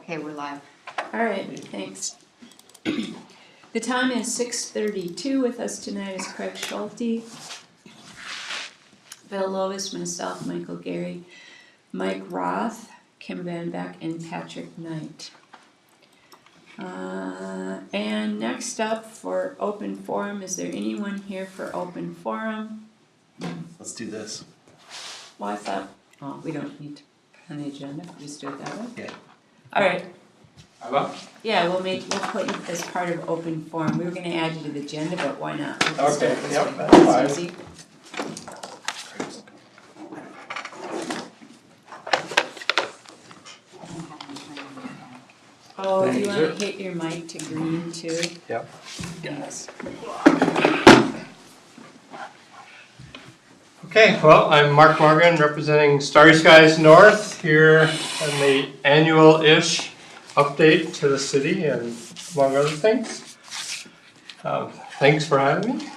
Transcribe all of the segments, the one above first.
Okay, we're live. All right, thanks. The time is 6:32. With us tonight is Craig Schulte, Bill Lois, myself, Michael Gary, Mike Roth, Kim Van Beck, and Patrick Knight. And next up for open forum, is there anyone here for open forum? Let's do this. Well, I thought, oh, we don't need to put on the agenda, we'll just do it that way? Yeah. All right. Hello? Yeah, we'll put you as part of open forum. We were gonna add you to the agenda, but why not? We'll just Okay, do it this yep, way. that's fine. It's easy. Oh, Thank you you, wanna sir. hit your mic to green too? Yep. Yes. Okay, well, I'm Mark Morgan, representing Starry Skies North here on the annual-ish update to the city and among other things. Thanks for having me.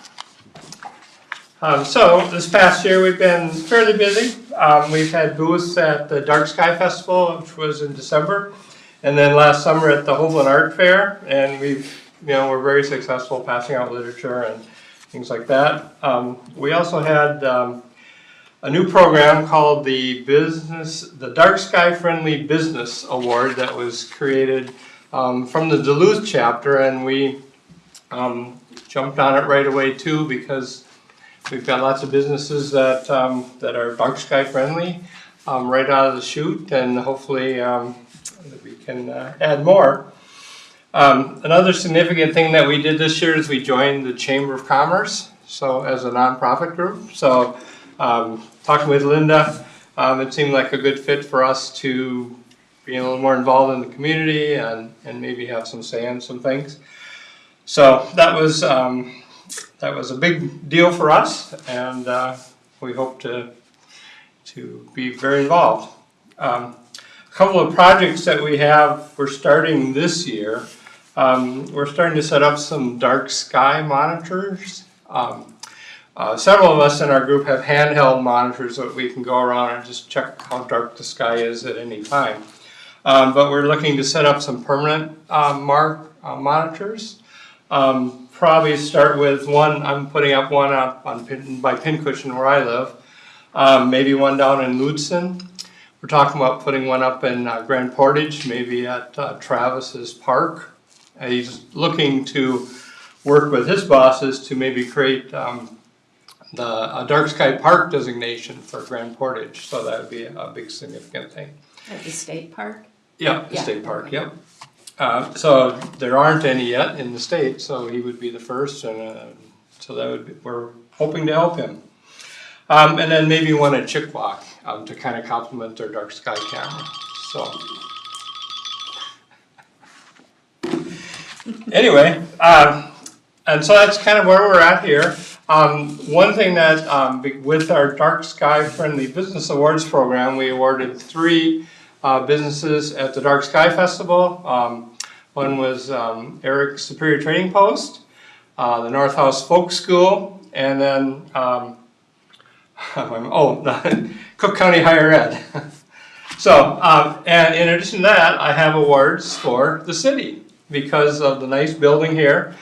So this past year we've been fairly busy. We've had booths at the Dark Sky Festival, which was in December, and then last summer at the Hoagland Art Fair, and we're very successful passing out literature and things like that. We also had a new program called the Dark Sky Friendly Business Award that was created from the Duluth chapter, and we jumped on it right away too because we've got lots of businesses that are dark sky friendly right out of the chute, and hopefully we can add more. Another significant thing that we did this year is we joined the Chamber of Commerce, so as a nonprofit group. So talking with Linda, it seemed like a good fit for us to be a little more involved in the community and maybe have some say in some things. So that was a big deal for us, and we hope to be very involved. A couple of projects that we're starting this year. We're starting to set up some dark sky monitors. Several of us in our group have handheld monitors that we can go around and just check how dark the sky is at any time. But we're looking to set up some permanent monitors. Probably start with one. I'm putting up one by Pincushion where I live. Maybe one down in Ludson. We're talking about putting one up in Grand Portage, maybe at Travis's Park. He's looking to work with his bosses to maybe create a dark sky park designation for Grand Portage. So that would be a big significant thing. At the state park? Yeah, the state park, yep. So there aren't any yet in the state, so he would be the first, and so we're hoping to help him. And then maybe one at Chickawauk to kind of complement their dark sky camera. So anyway, and so that's kind of where we're at here. One thing that with our Dark Sky Friendly Business Awards program, we awarded 3 businesses at the Dark Sky Festival. One was Eric's Superior Training Post, the North House Folk School, and then Cook County Higher Ed. So, and in addition to that, I have awards for the city because of the nice building here.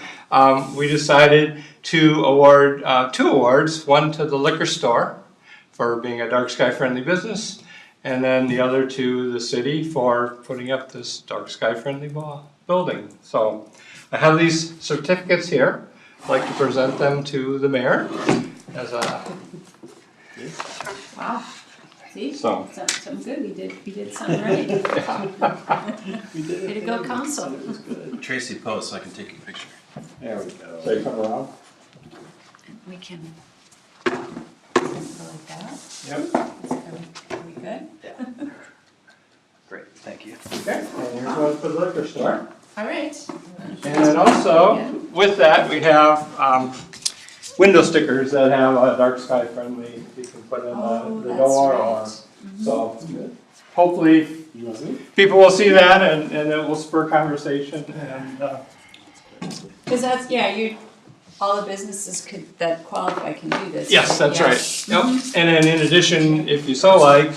We decided to award 2 awards, one to the liquor store for being a dark sky friendly business, and then the other to the city for putting up this dark sky friendly building. So I have these certificates here. I'd like to present them to the mayor as a... Wow. See? So. Something good. We did something right. We did. Way to go, council. It was good. Tracy post so I can take a picture. There we go. So you come around? We can go like that. Yep. Are we good? Great, thank you. Okay, and here's one for the liquor store. All right. And then also, with that, we have window stickers that have a dark sky friendly, you can put in the that's door, right. or so hopefully You want to? people will see that and it will spur conversation, and Because that's, all the businesses that qualify can do this. yes, that's Yeah. right. Yep. And then in addition, if you so like,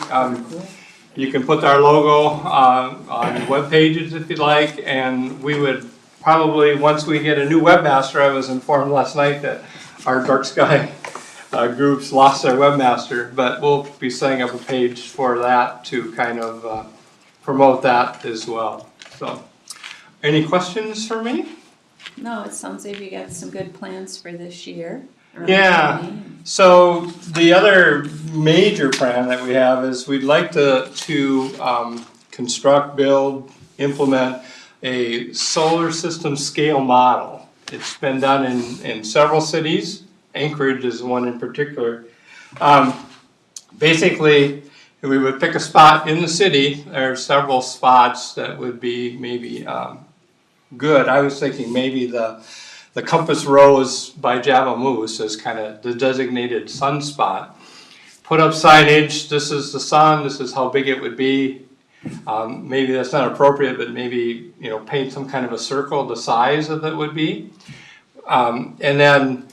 You can put our logo on web pages if you'd like, and we would probably, once we get a new webmaster, I was informed last night that our dark sky groups lost their webmaster, but we'll be setting up a page for that to kind of promote that as well. So, any questions for me? No, it sounds like you got some good plans for this year. around Yeah. County. So the other major plan that we have is we'd like to construct, build, implement a solar system scale model. It's been done in several cities. Anchorage is one in particular. Basically, we would pick a spot in the city. There are several spots that would be maybe good. I was thinking maybe the Compass Rose by Java Moose is kind of the designated sunspot. Put up signage, this is the sun, this is how big it would be. Maybe that's not appropriate, but maybe, paint some kind of a circle the size of it would be. And then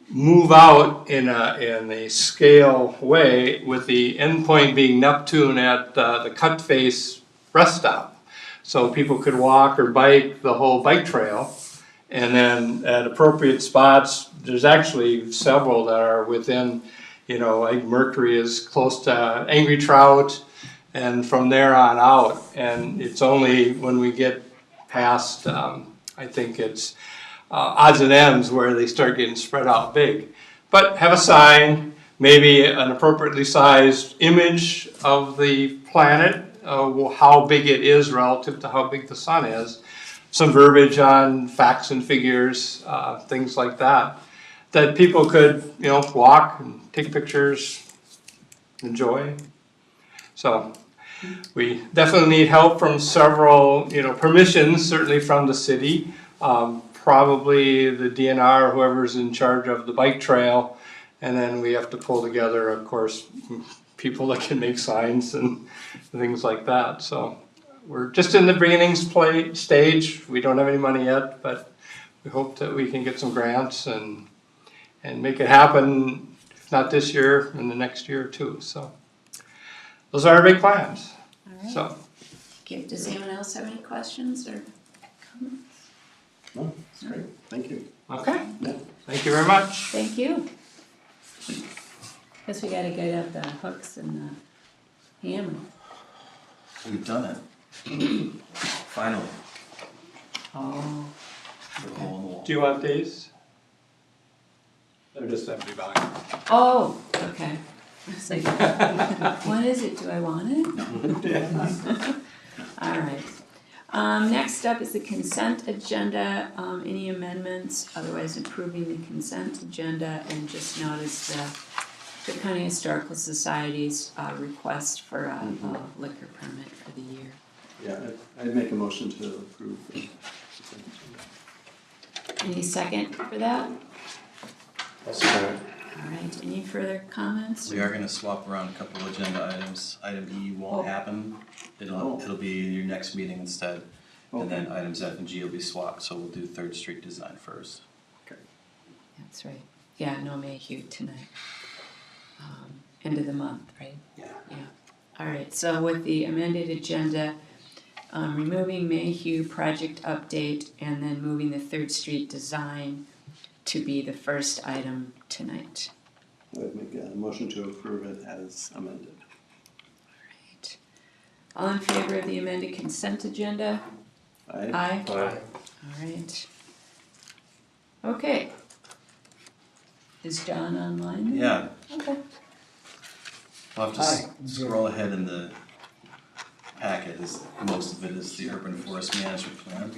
move out in a scale way, with the endpoint being Neptune at the Cut Face rest stop. So people could walk or bike the whole bike trail. And then at appropriate spots, there's actually several that are within, like Mercury is close to Angry Trout, and from there on out. And it's only when we get past, I think it's odds and ends where they start getting spread out big. But have a sign, maybe an appropriately sized image of the planet, how big it is relative to how big the sun is. Some verbiage on facts and figures, things like that, that people could, walk and take pictures, enjoy. So we definitely need help from several, permissions, certainly from the city, probably the DNR, whoever's in charge of the bike trail, and then we have to pull together, of course, people that can make signs and things like that. So we're just in the beginnings stage. We don't have any money yet, but we hope that we can get some grants and make it happen, if not this year, in the next year or two. So those are our big plans. All right. So Okay, does anyone else have any questions or comments? No, that's great. Thank you. okay, Yeah. thank you very much. Thank you. Guess we gotta get out the hooks and the hammer. We've done it. Finally, Oh. for the hole in the wall. Do you want these? They're just empty bags. Oh, okay. I was like, what is it? Do I want it? All right. Next up is the consent agenda. Any amendments? Otherwise, approving the consent agenda, and just notice the County Historical Society's request for a liquor permit for the year. Yeah, I'd make a motion to approve. Any second for that? That's correct. All right. Any further comments? We are gonna swap around a couple of agenda items. Item E Oh. won't happen. It'll be your next meeting instead. And then items F and G will be swapped, so we'll do Third Street design first. That's right. Yeah, no Mayhew tonight. End of the month, right? Yeah. Yeah. All right, so with the amended agenda, removing Mayhew project update and then moving the Third Street design to be the first item tonight. I'd make a motion to approve it as amended. Right. All in favor of the amended consent agenda? Aye. Aye. All right. Okay. Is John online? Yeah, Okay. we'll have to scroll ahead in the packet, most of it is the urban forest management plan.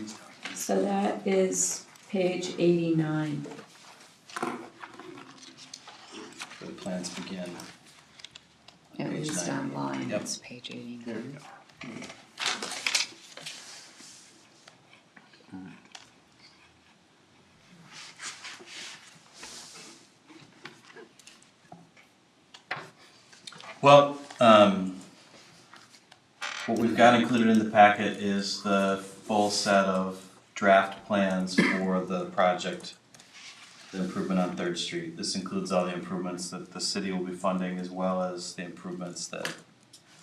So that is page 89. The plans begin. At Page least 90. online, Yep. it's page 89. There we go. Well, what we've got included in the packet is the full set of draft plans for the project, the improvement on Third Street. This includes all the improvements that the city will be funding, as well as the improvements that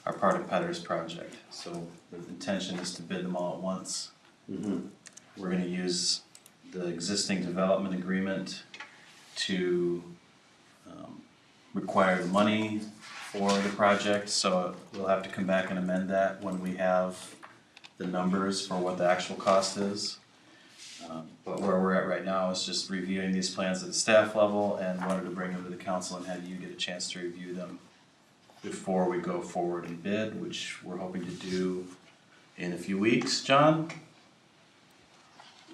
are part of Petter's project. So the intention is to bid them all at once. We're gonna use the existing development agreement to require the money for the project, so we'll have to come back and amend that when we have the numbers for what the actual cost is. But where we're at right now is just reviewing these plans at the staff level and wanted to bring them to the council and have you get a chance to review them before we go forward and bid, which we're hoping to do in a few weeks. John?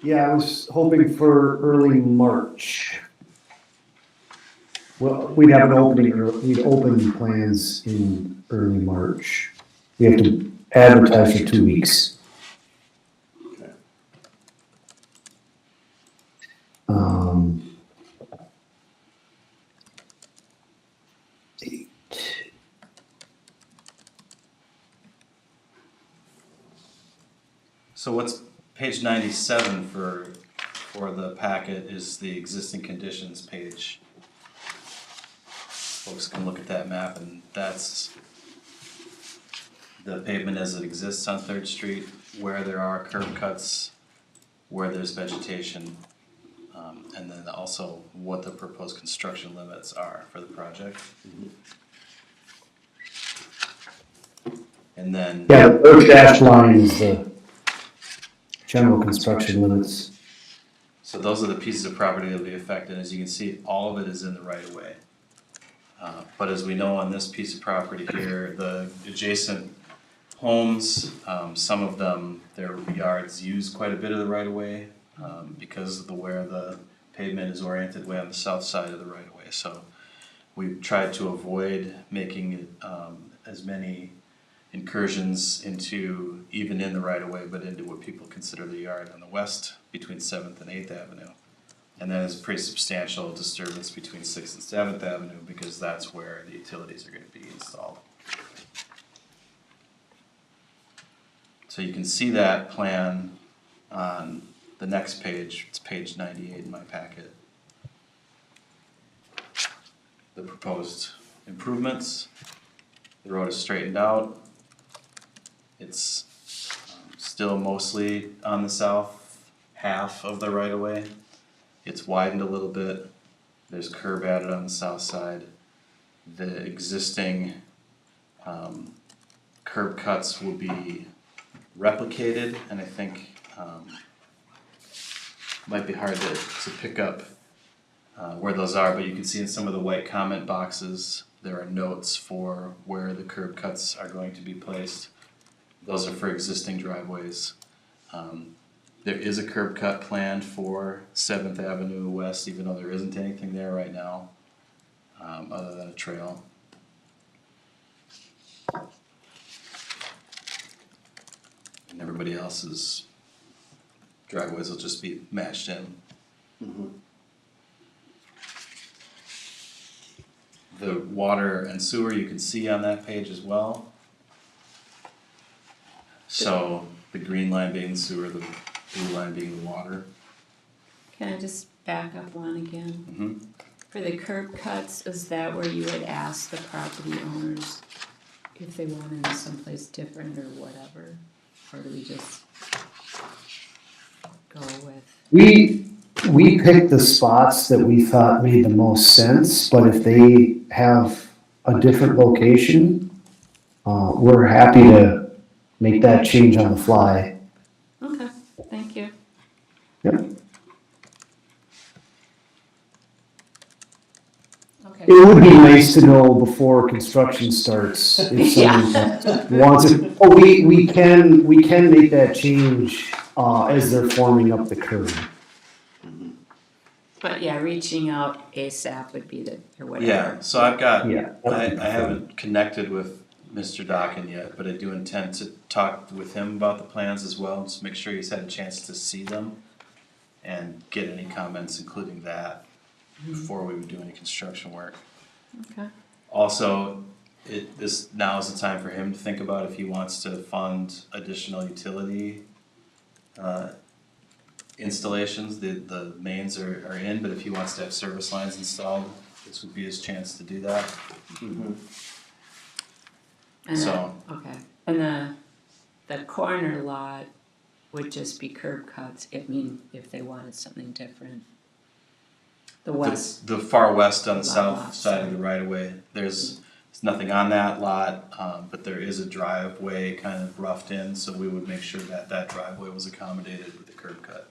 Yeah, I was hoping for early March. Well, we'd have an opening, we'd open plans in early March. We have to advertise for 2 weeks. Okay. Eight. So what's page 97 for the packet is the existing conditions page. Folks can look at that map, and that's the pavement as it exists on Third Street, where there are curb cuts, where there's vegetation, and then also what the proposed construction limits are for the project. And then Yeah, the first dash line is the general construction limits. so those are the pieces of property that will be affected. As you can see, all of it is in the right of way. But as we know on this piece of property here, the adjacent homes, some of them, their yards use quite a bit of the right of way because of where the pavement is oriented way on the south side of the right of way. So we've tried to avoid making it as many incursions into, even in the right of way, but into what people consider the yard on the west between 7th and 8th Avenue. And that is a pretty substantial disturbance between 6th and 7th Avenue because that's where the utilities are gonna be installed. So you can see that plan on the next page, it's page 98 in my packet. The proposed improvements, the road is straightened out. It's still mostly on the south half of the right of way. It's widened a little bit. There's curb added on the south side. The existing curb cuts will be replicated, and I think might be hard to pick up where those are, but you can see in some of the white comment boxes there are notes for where the curb cuts are going to be placed. Those are for existing driveways. There is a curb cut planned for 7th Avenue West, even though there isn't anything there right now, other than a trail. And everybody else's driveways will just be matched in. The water and sewer you can see on that page as well. So the green line being the sewer, the blue line being the water. Can I just back up one again? Mm-hmm. For the curb cuts, is that where you would ask the property owners if they wanted it someplace different or whatever? Or do we just go with? We picked the spots that we thought made the most sense, but if they have a different location, we're happy to make that change on the fly. Okay, thank you. Yep. Okay. It would be nice to know before construction starts if someone wants it. Oh, we can make that change as they're forming up the curb. But yeah, reaching out ASAP would be the, or whatever. Yeah, so I've got, Yeah. I haven't connected with Mr. Dockin yet, but I do intend to talk with him about the plans as well, just make sure he's had a chance to see them and get any comments, including that, before we would do any construction work. Okay. Also, this now is the time for him to think about if he wants to fund additional utility installations. The mains are in, but if he wants to have service lines installed, this would be his chance to do that. And So- okay, and the corner lot would just be curb cuts, if they wanted something different. The west, The far west on the Lot south lots. side of the right of way, there's nothing on that lot, but there is a driveway kind of roughed in, so we would make sure that that driveway was accommodated with the curb cut.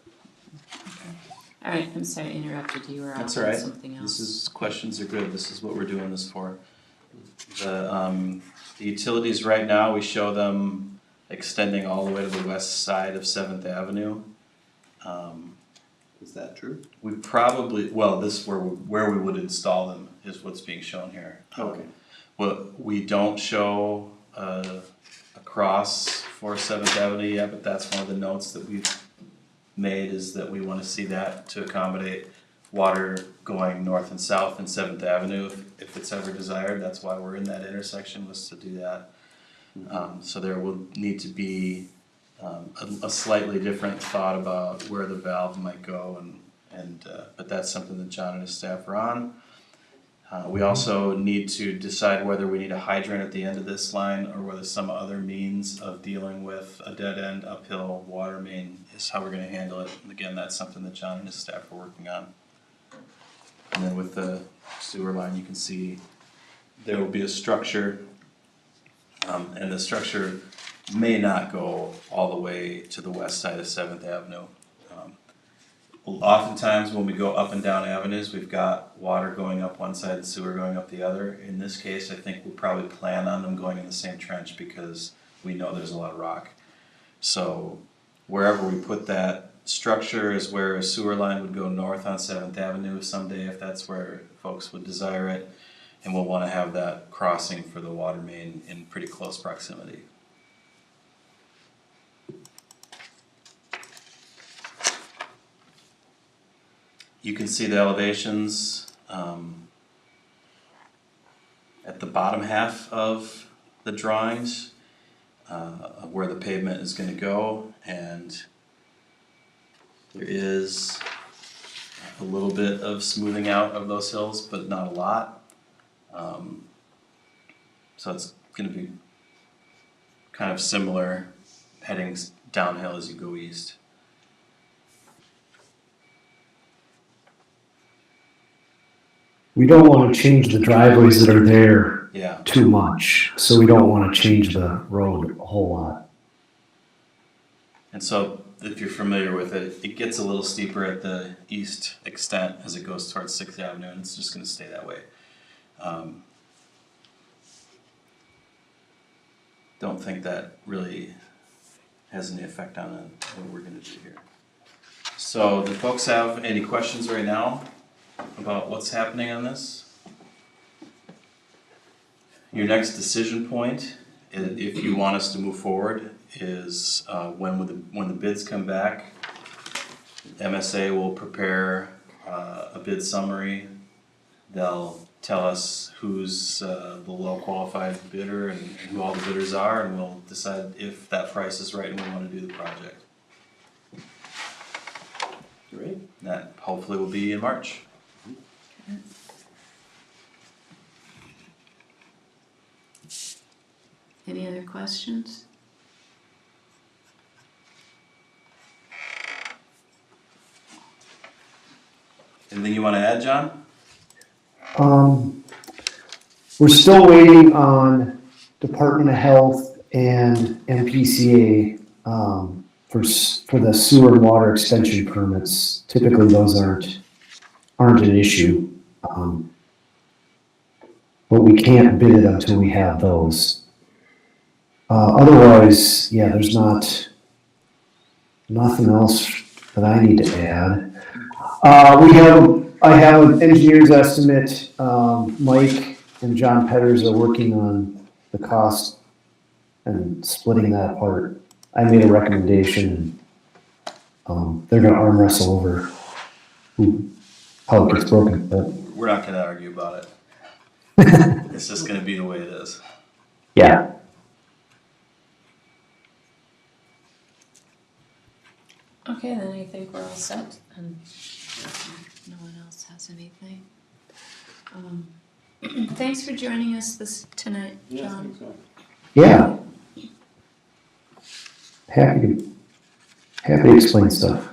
alright, I'm sorry, I interrupted you, or That's on all right. something else. Questions are good, this is what we're doing this for. The utilities right now, we show them extending all the way to the west side of Seventh Avenue. Is that true? We probably, well, this where we would install them is what's being shown here. Okay. Well, we don't show a cross for Seventh Avenue yet, but that's one of the notes that we've made, is that we wanna see that to accommodate water going north and south in Seventh Avenue if it's ever desired. That's why we're in that intersection, was to do that. So there will need to be a slightly different thought about where the valve might go, but that's something that John and his staff are on. We also need to decide whether we need a hydrant at the end of this line, or whether some other means of dealing with a dead end uphill water main is how we're gonna handle it. And again, that's something that John and his staff are working on. And then with the sewer line, you can see there will be a structure, and the structure may not go all the way to the west side of Seventh Avenue. Oftentimes, when we go up and down avenues, we've got water going up one side and sewer going up the other. In this case, I think we'll probably plan on them going in the same trench, because we know there's a lot of rock. So wherever we put that structure is where a sewer line would go north on Seventh Avenue someday, if that's where folks would desire it. And we'll wanna have that crossing for the water main in pretty close proximity. You can see the elevations at the bottom half of the drawings, where the pavement is gonna go, and there is a little bit of smoothing out of those hills, but not a lot. So it's gonna be kind of similar heading downhill as you go east. We don't want to change the driveways that are there Yeah. too much, so we don't want to change the road a whole lot. And so, if you're familiar with it, it gets a little steeper at the east extent as it goes towards Sixth Avenue, and it's just gonna stay that way. Don't think that really has any effect on what we're gonna do here. So, do folks have any questions right now about what's happening on this? Your next decision point, if you want us to move forward, is when the bids come back, MSA will prepare a bid summary. They'll tell us who's the low qualified bidder and who all the bidders are, and we'll decide if that price is right and we wanna do the project. Great. That hopefully will be in March. Any other questions? Anything you wanna add, John? We're still waiting on Department of Health and MPCA for the sewer and water extension permits. Typically, those aren't an issue. But we can't bid it until we have those. Otherwise, yeah, there's nothing else that I need to add. I have an engineer's estimate. Mike and John Petters are working on the cost and splitting that apart. I made a recommendation. They're gonna arm wrestle over how it gets broken, but We're not gonna argue about it. It's just gonna be the way it is. yeah. Okay, then I think we're all set, and no one else has anything. Thanks for joining us tonight, Yeah, I John. think so. Yeah. Happy to explain stuff.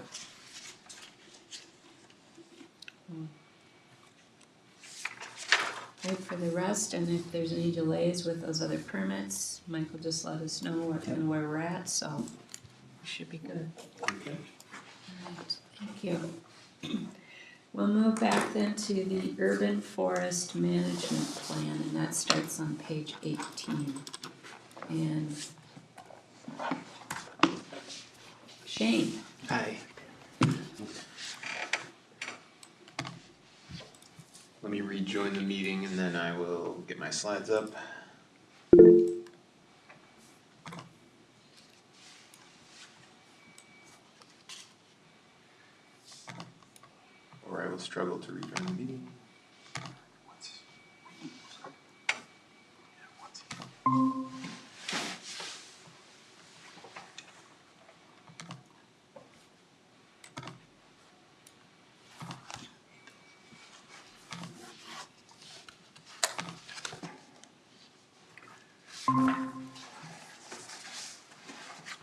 Wait for the rest, and if there's any delays with those other permits, Michael just let us know where we're at, so we should be good. Okay. Alright, thank you. We'll move back then to the urban forest management plan, and that starts on page 18. And Shane, Hi. Let me rejoin the meeting and then I will get my slides up. Or I will struggle to rejoin the meeting.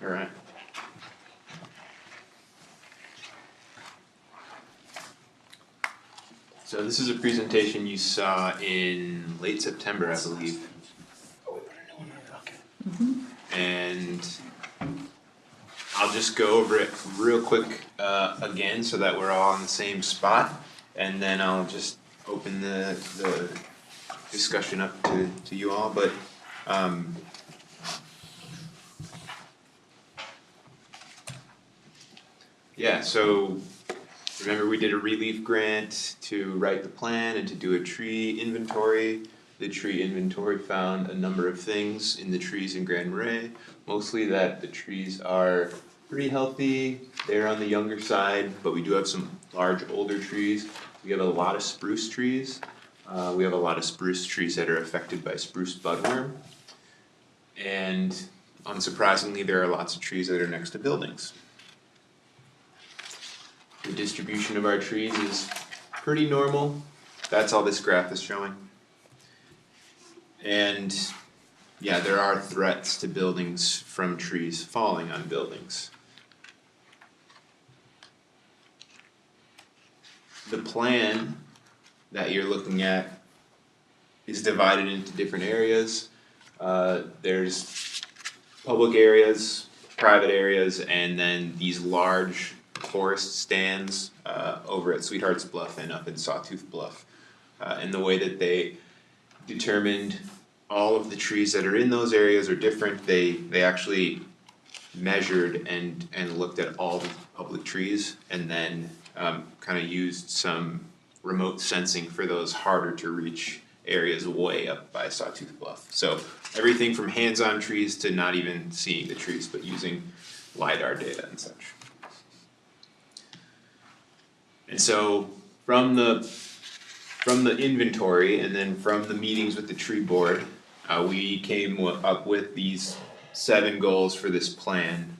All right. So this is a presentation you saw in late September, I believe. And I'll just go over it real quick again so that we're all on the same spot. And then I'll just open the discussion up to you all. But yeah, so remember we did a relief grant to write the plan and to do a tree inventory. The tree inventory found a number of things in the trees in Grand Marais, mostly that the trees are pretty healthy, they're on the younger side, but we do have some large older trees. We have a lot of spruce trees. We have a lot of spruce trees that are affected by spruce budworm. And unsurprisingly, there are lots of trees that are next to buildings. The distribution of our trees is pretty normal. That's all this graph is showing. And yeah, there are threats to buildings from trees falling on buildings. The plan that you're looking at is divided into different areas. There's public areas, private areas, and then these large forest stands over at Sweetheart's Bluff and up in Sawtooth Bluff. And the way that they determined all of the trees that are in those areas are different. They actually measured and looked at all the public trees and then kind of used some remote sensing for those harder to reach areas way up by Sawtooth Bluff. So everything from hands-on trees to not even seeing the trees, but using LiDAR data and such. And so from the inventory and then from the meetings with the tree board, we came up with these 7 goals for this plan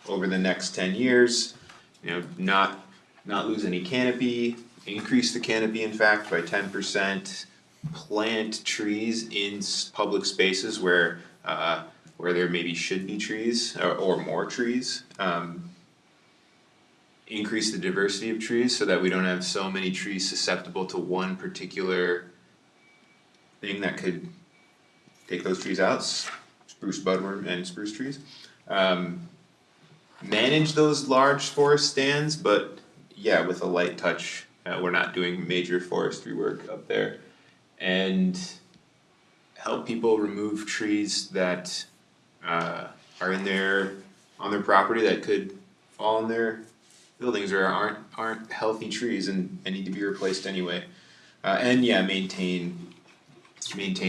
over the next 10 years. You know, not lose any canopy, increase the canopy in fact by 10%, plant trees in public spaces where there maybe should be trees or more trees. Increase the diversity of trees so that we don't have so many trees susceptible to one particular thing that could take those trees out, spruce budworm and spruce trees. Manage those large forest stands, but yeah, with a light touch. We're not doing major forestry work up there. And help people remove trees that are on their property that could fall on their buildings or aren't healthy trees and need to be replaced anyway. And yeah, maintain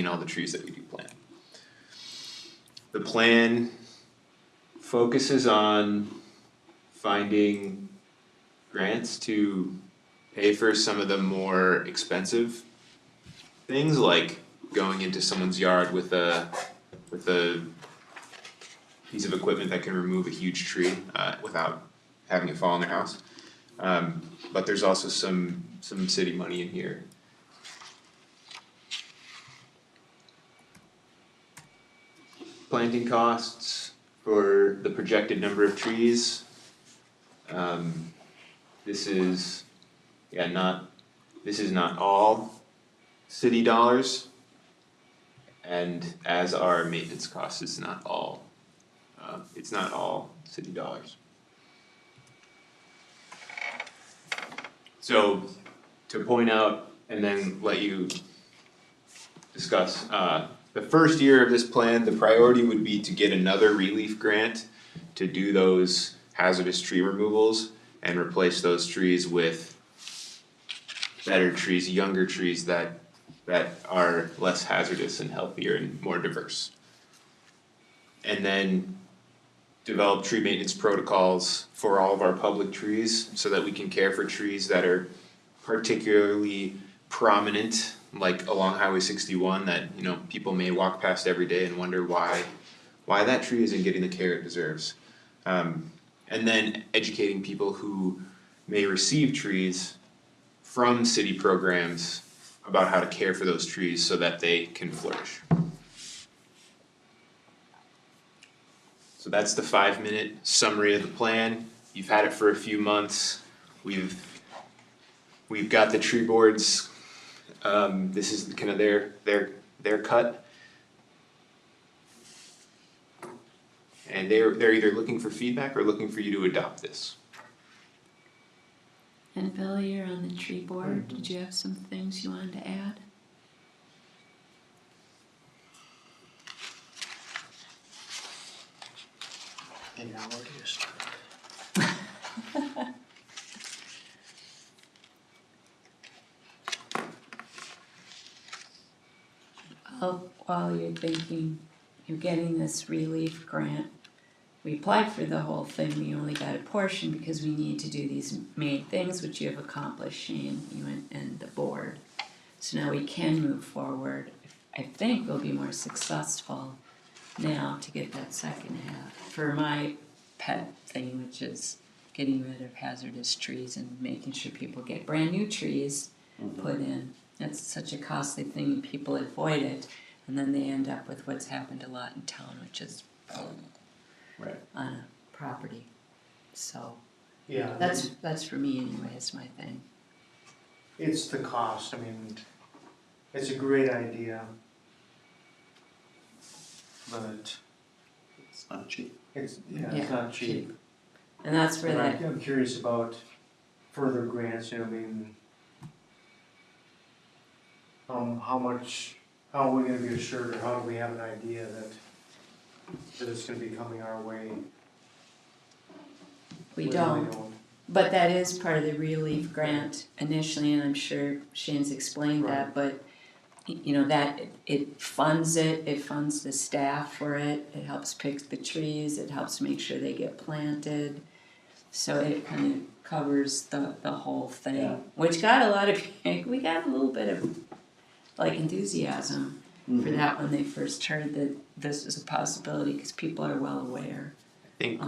all the trees that we do plant. The plan focuses on finding grants to pay for some of the more expensive things, like going into someone's yard with a piece of equipment that can remove a huge tree without having it fall on their house. But there's also some city money in here. planting costs for the projected number of trees. This is, this is not all city dollars. And as our maintenance costs, it's not all city dollars. So to point out and then let you discuss, the first year of this plan, the priority would be to get another relief grant to do those hazardous tree removals and replace those trees with better trees, younger trees that are less hazardous and healthier and more diverse. And then develop tree maintenance protocols for all of our public trees so that we can care for trees that are particularly prominent, like along Highway 61, that, you know, people may walk past every day and wonder why that tree isn't getting the care it deserves. And then educating people who may receive trees from city programs about how to care for those trees so that they can flourish. So that's the 5-minute summary of the plan. You've had it for a few months. We've got the tree boards. This is kind of their cut. And they're either looking for feedback or looking for you to adopt this. And Bill, you're on the tree board. Did you have some things you wanted to add? And now it is. While you're thinking, you're getting this relief grant, we applied for the whole thing, we only got a portion because we need to do these main things, which you have accomplished, Shane, you and the board. So now we can move forward. I think we'll be more successful now to get that second half. For my pet thing, which is getting rid of hazardous trees and making sure people get brand new trees put in. That's such a costly thing and people avoid it. And then they end up with what's happened a lot in town, which is Right. on a property. So Yeah, that's for me anyway, is my thing. it's the cost, I mean, it's a great idea. But It's not cheap. it's Yeah, not cheap. And that's where But that, I'm curious about further grants, you know, I mean, how are we gonna be assured, or how do we have an idea that it's gonna be coming our way? we really don't. But that is part of the relief grant initially, and I'm sure Shane's explained that, but you know, that it funds the staff for it, it helps pick the trees, it helps make sure they get planted. So it kind of covers the whole thing, Yeah. which got a lot of, we got a little bit of like enthusiasm for that when they first heard that this was a possibility, because people are well aware. I think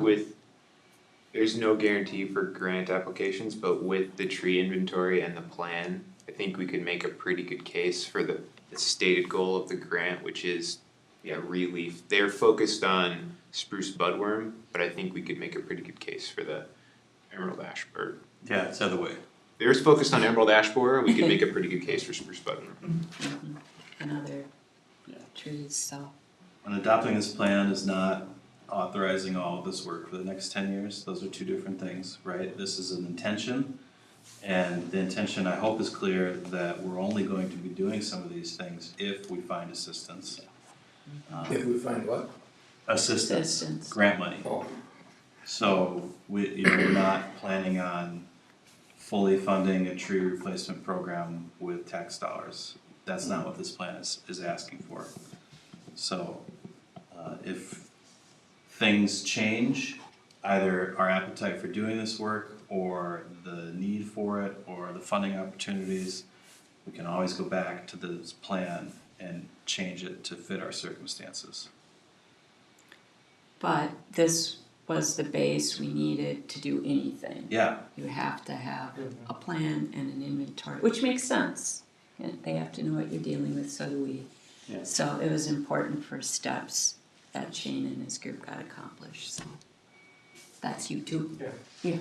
there's no guarantee for grant applications, but with the tree inventory and the plan, I think we could make a pretty good case for the stated goal of the grant, which is, relief. They're focused on spruce budworm, but I think we could make a pretty good case for the emerald ash borer. Yeah, it's the other way. They're focused on emerald ash borer, we could make a pretty good case for spruce budworm. And other trees, so. And adopting this plan is not authorizing all of this work for the next 10 years. Those are two different things, right? This is an intention, and the intention, I hope, is clear that we're only going to be doing some of these things if we find assistance. If we find what? Assistance, grant money. Oh. So we're not planning on fully funding a tree replacement program with tax dollars. That's not what this plan is asking for. So if things change, either our appetite for doing this work or the need for it or the funding opportunities, we can always go back to this plan and change it to fit our circumstances. But this was the base we needed to do anything. Yeah, You have to have a plan and an inventory, which makes sense. And they have to know what you're dealing with, so do we. Yeah. So it was important for steps that Shane and his group got accomplished, so. That's you too. Yeah.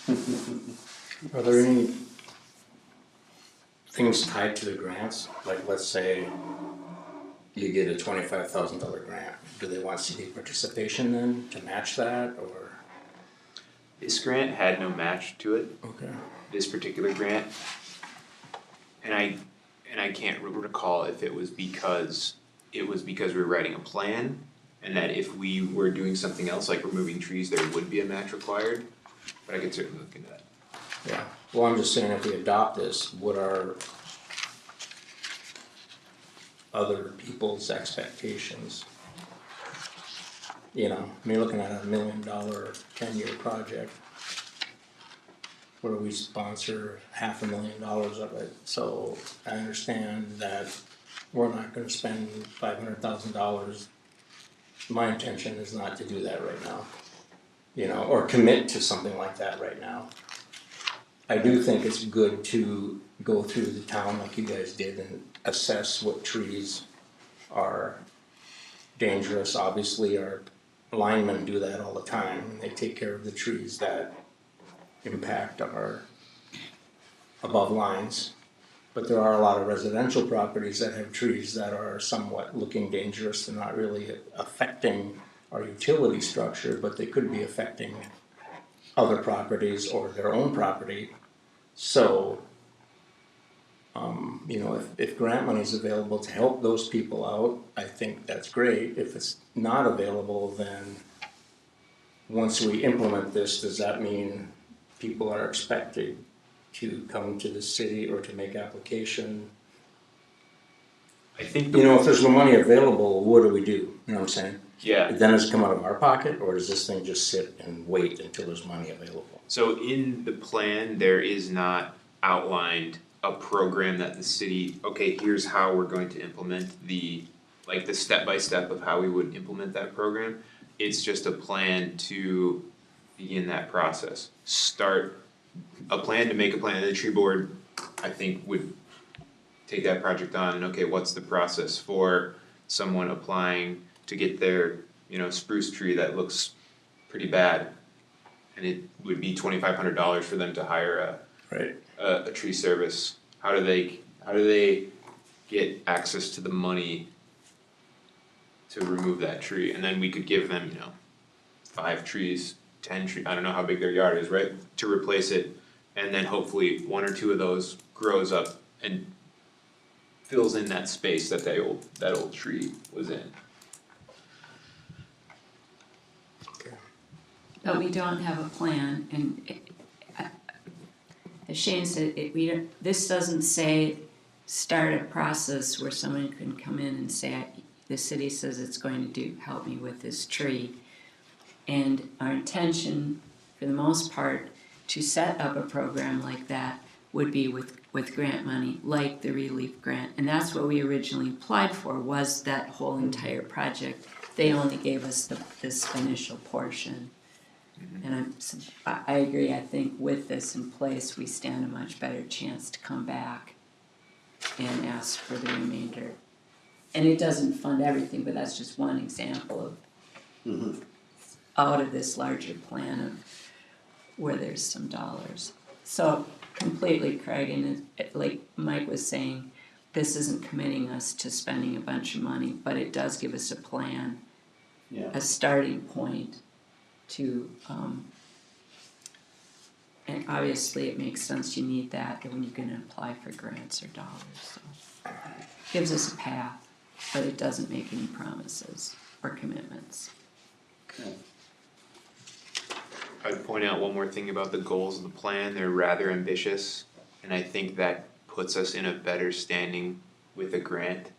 Yeah. Are there any things tied to the grants? Like, let's say you get a $25,000 grant. Do they want city participation then to match that, or? This grant had no match to it, Okay. this particular grant. And I can't recall if it was because we're writing a plan, and that if we were doing something else like removing trees, there would be a match required, but I could certainly look into that. Yeah, well, I'm just saying if we adopt this, what are other people's expectations? You know, I mean, looking at $1 million 10-year project where we sponsor $500,000 of it, so I understand that we're not gonna spend $500,000. My intention is not to do that right now, you know, or commit to something like that right now. I do think it's good to go through the town like you guys did and assess what trees are dangerous. Obviously, our linemen do that all the time, and they take care of the trees that impact our above lines. But there are a lot of residential properties that have trees that are somewhat looking dangerous. They're not really affecting our utility structure, but they could be affecting other properties or their own property. So, you know, if grant money is available to help those people out, I think that's great. If it's not available, then once we implement this, does that mean people are expected to come to the city or to make application? I think You know, if there's no money available, what do we do? You know what I'm saying? yeah, Then does it come out of our pocket, or does this thing just sit and wait until there's money available? so in the plan, there is not outlined a program that the city, okay, here's how we're going to implement the step-by-step of how we would implement that program. It's just a plan to begin that process. Start a plan to make a plan, and the tree board, I think, would take that project on and, okay, what's the process for someone applying to get their, you know, spruce tree that looks pretty bad? And it would be $2,500 for them to hire Right. a tree service. How do they get access to the money to remove that tree? And then we could give them, you know, 5 trees, 10 trees, I don't know how big their yard is, right? To replace it, and then hopefully 1 or 2 of those grows up and fills in that space that that old tree was in. But we don't have a plan, and as Shane said, this doesn't say start a process where someone can come in and say, the city says it's going to help me with this tree. And our intention, for the most part, to set up a program like that would be with grant money, like the relief grant. And that's what we originally applied for, was that whole entire project. They only gave us this initial portion. And I agree, I think with this in place, we stand a much better chance to come back and ask for the remainder. And it doesn't fund everything, but that's just one example of out of this larger plan of where there's some dollars. So completely, Craig, and like Mike was saying, this isn't committing us to spending a bunch of money, but it does give us a plan, a starting point to, and obviously it makes sense, you need that when you're gonna apply for grants or dollars, so. Gives us a path, but it doesn't make any promises or commitments. Okay. I'd point out one more thing about the goals of the plan, they're rather ambitious, and I think that puts us in a better standing with a grant.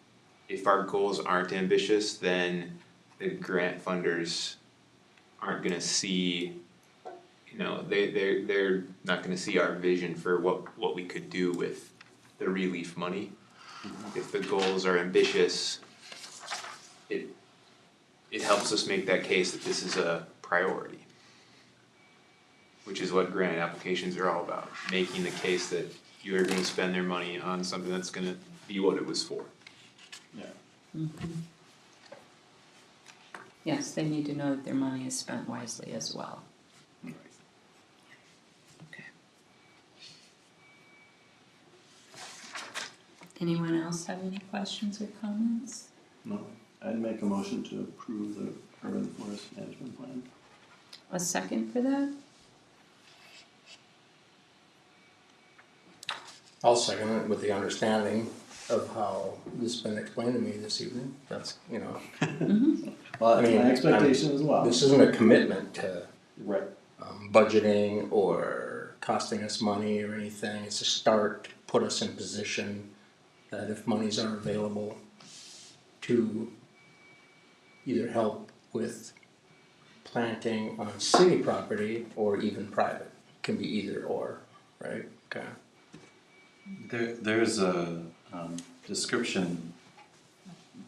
If our goals aren't ambitious, then the grant funders aren't gonna see, you know, they're not gonna see our vision for what we could do with the relief money. If the goals are ambitious, it helps us make that case that this is a priority. Which is what grant applications are all about, making the case that you are gonna spend their money on something that's gonna be what it was for. Yeah. Yes, they need to know that their money is spent wisely as well. Anyone else have any questions or comments? No, I'd make a motion to approve the urban forest management plan. A second for that? I'll second it with the understanding of how this has been explained to me this evening. That's, you know, Well, I that's mean, my expectation as well. this isn't a commitment to Right. budgeting or costing us money or anything. It's a start to put us in position that if monies are available to either help with planting on city property or even private, can be either or, right? Okay. There's a description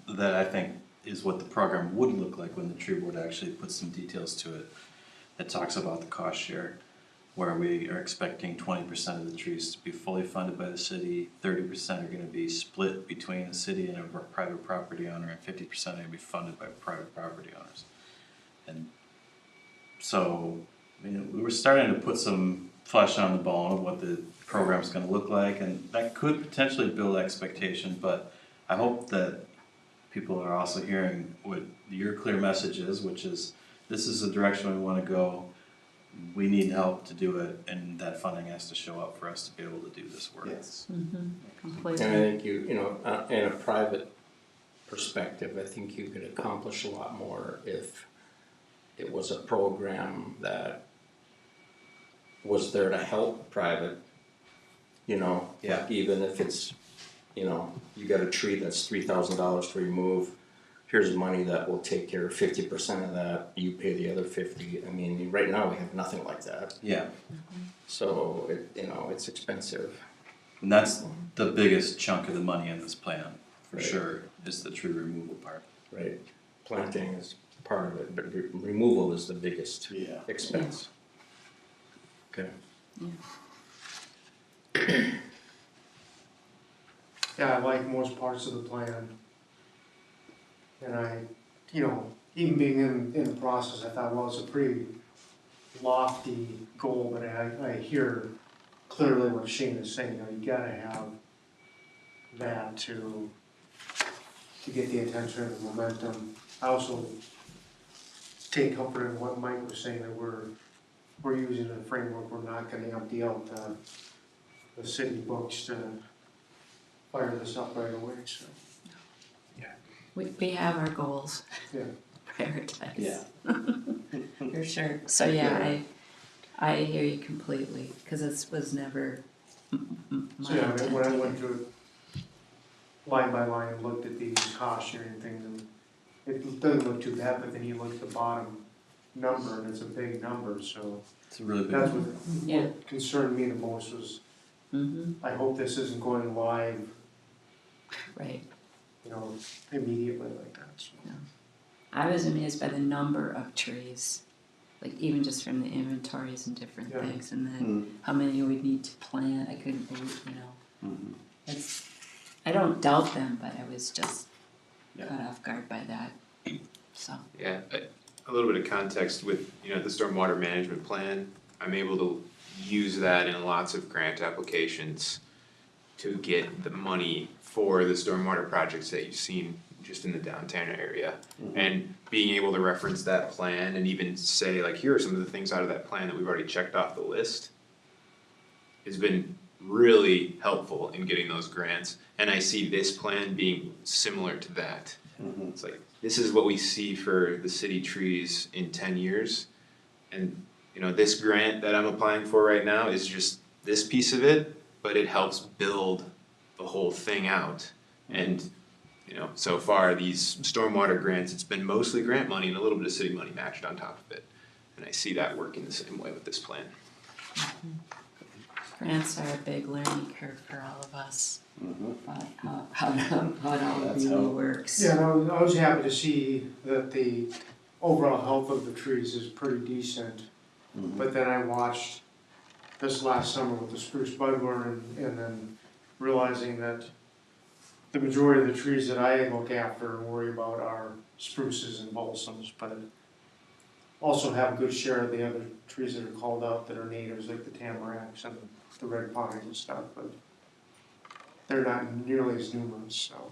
that I think is what the program would look like when the tree board actually puts some details to it. That talks about the cost share, where we are expecting 20% of the trees to be fully funded by the city, 30% are gonna be split between the city and a private property owner, and 50% are gonna be funded by private property owners. And so, we were starting to put some flesh on the bone of what the program's gonna look like, and that could potentially build expectation, but I hope that people are also hearing what your clear message is, which is, this is the direction we wanna go, we need help to do it, and that funding has to show up for us to be able to do this work. Yes. Completely. And I think you know, in a private perspective, I think you could accomplish a lot more if it was a program that was there to help private, you know, Yeah. like even if it's, you know, you got a tree that's $3,000 to remove, here's money that will take care of 50% of that, you pay the other 50. I mean, right now we have nothing like that, Yeah, so it's expensive. and that's the biggest chunk of the money in this plan, for Right. sure, is the tree removal part. Right, planting is part of it, but removal is the biggest Yeah. expense. Okay. Yeah, I like most parts of the plan. And I, even being in the process, I thought, well, it's a pretty lofty goal, but I hear clearly what Shane is saying, you gotta have that to get the attention and the momentum. I also take comfort in what Mike was saying, that we're using a framework, we're not gonna empty out the city books to fire this up right away, so. We have our goals. Yeah. Prioritize. Yeah. For sure. So yeah, I hear you completely, because this was never my So yeah, intent when I either. went through it line by line and looked at these cost sharing things, and it doesn't look too bad, but then you look at the bottom number, and it's a big number, so It's a really big. that's Yeah. what concerned me the most was, I hope this isn't going live, Right. immediately like that, so. I was amazed by the number of trees, like even just from the inventories and different Yeah. things, and then Mm. how many you would need to plant. I couldn't believe, Mhm. I don't doubt them, but I was just Yeah. caught off guard by that. So, Yeah, a little bit of context with, the stormwater management plan, I'm able to use that in lots of grant applications to get the money for the stormwater projects that you've seen just in the downtown area. And being able to reference that plan and even say like, here are some of the things out of that plan that we've already checked off the list has been really helpful in getting those grants. And I see this plan being similar to that. Mhm. It's like, this is what we see for the city trees in 10 years. And, this grant that I'm applying for right now is just this piece of it, but it helps build the whole thing out. And, so far, these stormwater grants, it's been mostly grant money and a little bit of city money matched on top of it. And I see that working the same way with this plan. grants are a big learning curve for all of us, Mhm. about how it all That's really how- works. Yeah, and I was happy to see that the overall health of the trees is pretty decent. Mhm. But then I watched this last summer with the spruce budworm and then realizing that the majority of the trees that I look after and worry about are spruces and balsams, but also have a good share of the other trees that are called out that are natives, like the tamaracks and the red pines and stuff, but they're not nearly as numerous, so.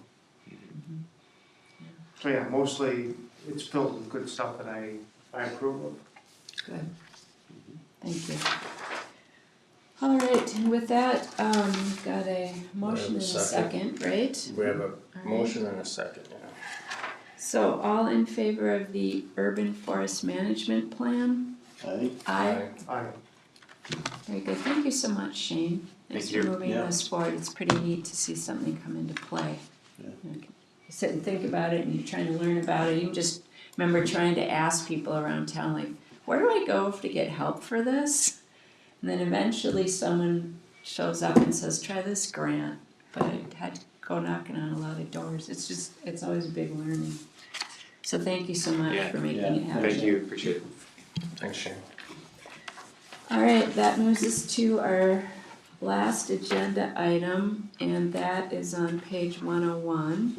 So yeah, mostly it's filled with good stuff that I approve of. Good. Thank you. All right, and with that, got a motion and a second, right? We have a right. motion and a second, yeah. So all in favor of the urban forest management plan? Aye. Aye. I, Very good. Thank you so much, Shane. Thanks Thank for you. moving Yeah. this forward. It's pretty neat to see something come into play. Yeah. You sit and think about it and you're trying to learn about it. You just remember trying to ask people around town, like, where do I go to get help for this? And then eventually someone shows up and says, try this grant. But I had to go knocking on a lot of doors. It's always a big learning. So thank you so much Yeah. for making Yeah. it happen. Thank you, appreciate it. Thanks, Shane. All right, that moves us to our last agenda item, and that is on page 101.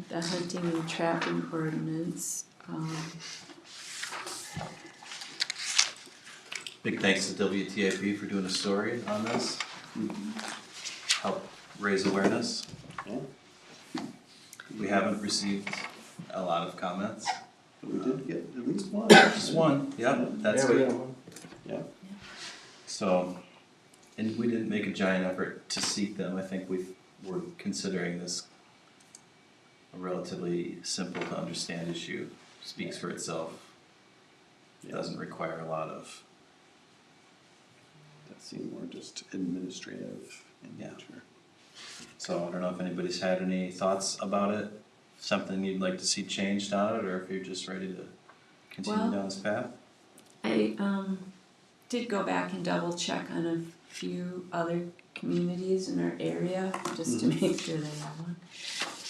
The hunting and trapping ordinance. Big thanks to WTIP for doing a story on this. Help raise awareness. Yeah. We haven't received a lot of comments. But we did get at least one. Just one, yep, that's Yeah, we good. got one. So, and we didn't make a giant effort to seek them. I think we're considering this a relatively simple to understand issue. Speaks for itself. It doesn't require a lot of, That seemed more just administrative in Yeah. nature. so I don't know if anybody's had any thoughts about it. Something you'd like to see changed on it, or if you're just ready to continue Well- down this path. I did go back and double check on a few other communities in our area, just to make sure they have one.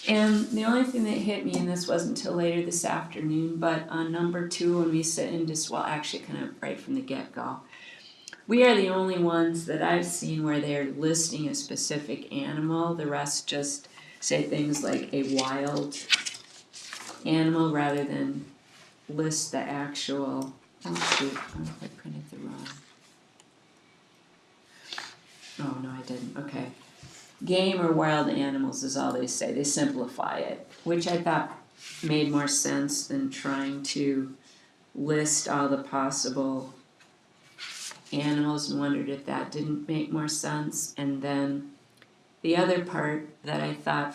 And the only thing that hit me, and this wasn't until later this afternoon, but on number 2, when we sit in just, well, actually kind of right from the get-go, we are the only ones that I've seen where they're listing a specific animal. The rest just say things like a wild animal rather than list the actual, oh shoot, I printed the wrong. Oh, no, I didn't, okay. Game or wild animals is all they say, they simplify it, which I thought made more sense than trying to list all the possible animals, and wondered if that didn't make more sense. And then the other part that I thought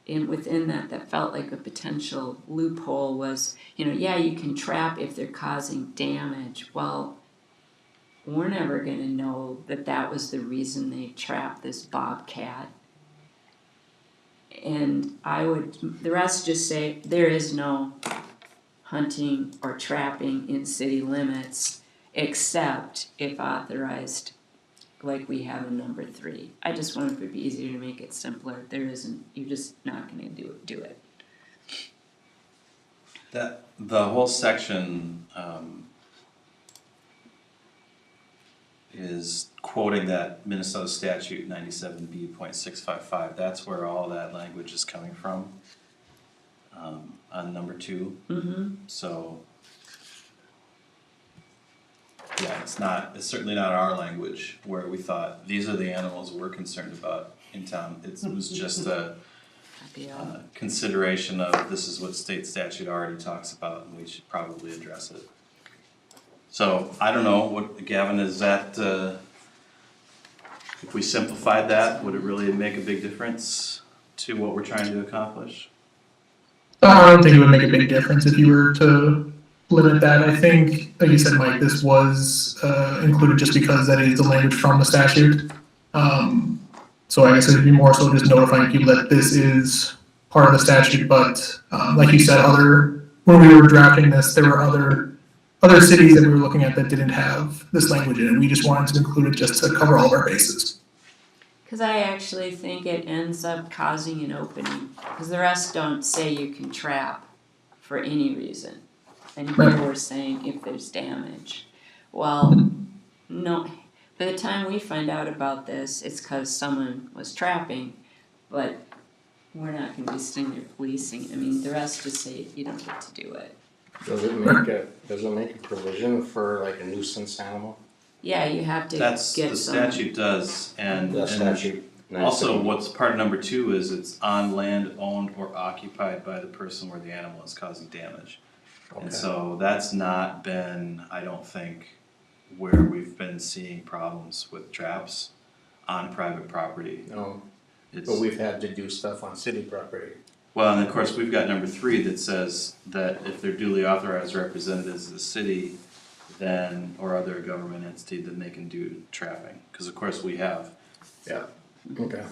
within that felt like a potential loophole was, yeah, you can trap if they're causing damage. Well, we're never going to know that was the reason they trapped this bobcat. And the rest just say there is no hunting or trapping in city limits except if authorized, like we have in number 3. I just wanted it to be easier to make it simpler. There isn't, you're just not going to do it. The whole section is quoting that Minnesota statute 97B.655. That's where all that language is coming from on number 2. Mm-hmm. So, yeah, it's certainly not our language where we thought these are the animals we're concerned about in town. It was just a consideration of this is what state statute already talks about, and we should probably address it. So, I don't know, what, Gavin, is that, if we simplified that, would it really make a big difference to what we're trying to accomplish? I don't think it would make a big difference if you were to limit that. I think, like you said, Mike, this was included just because that is the language from the statute. So I guess it would be more so just notifying people that this is part of the statute. But like you said, when we were drafting this, there were other cities that we were looking at that didn't have this language in it. We just wanted to include it just to cover all of our bases. Because I actually think it ends up causing an opening, because the rest don't say you can trap for any reason. And here we're saying if there's damage. Well, no, by the time we find out about this, it's cause someone was trapping, but we're not gonna be sitting there policing, I mean, the rest just say you don't get to do it. Does it make a provision for like a nuisance animal? Yeah, you have to That's, get the some. statute does, and, The and statute. also what's part of number 2 is it's on land owned or occupied by the person where the animal is causing damage. Okay. And so that's not been, I don't think, where we've been seeing problems with traps on private property. No, It's, but we've had to do stuff on city property. well, and of course, we've got number 3 that says that if they're duly authorized representatives of the city, then, or other government entity, then they can do trapping, cause of course we have. Yeah. Okay.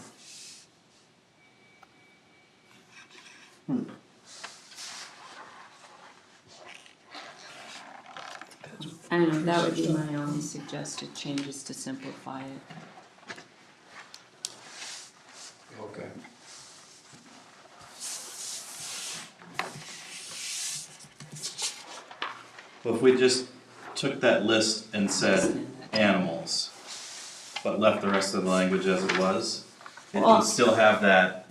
I don't know, that would be my only suggested changes to simplify it. Okay. Well, if we just took that list and said animals, but left the rest of the language as it was, it Well- would still have that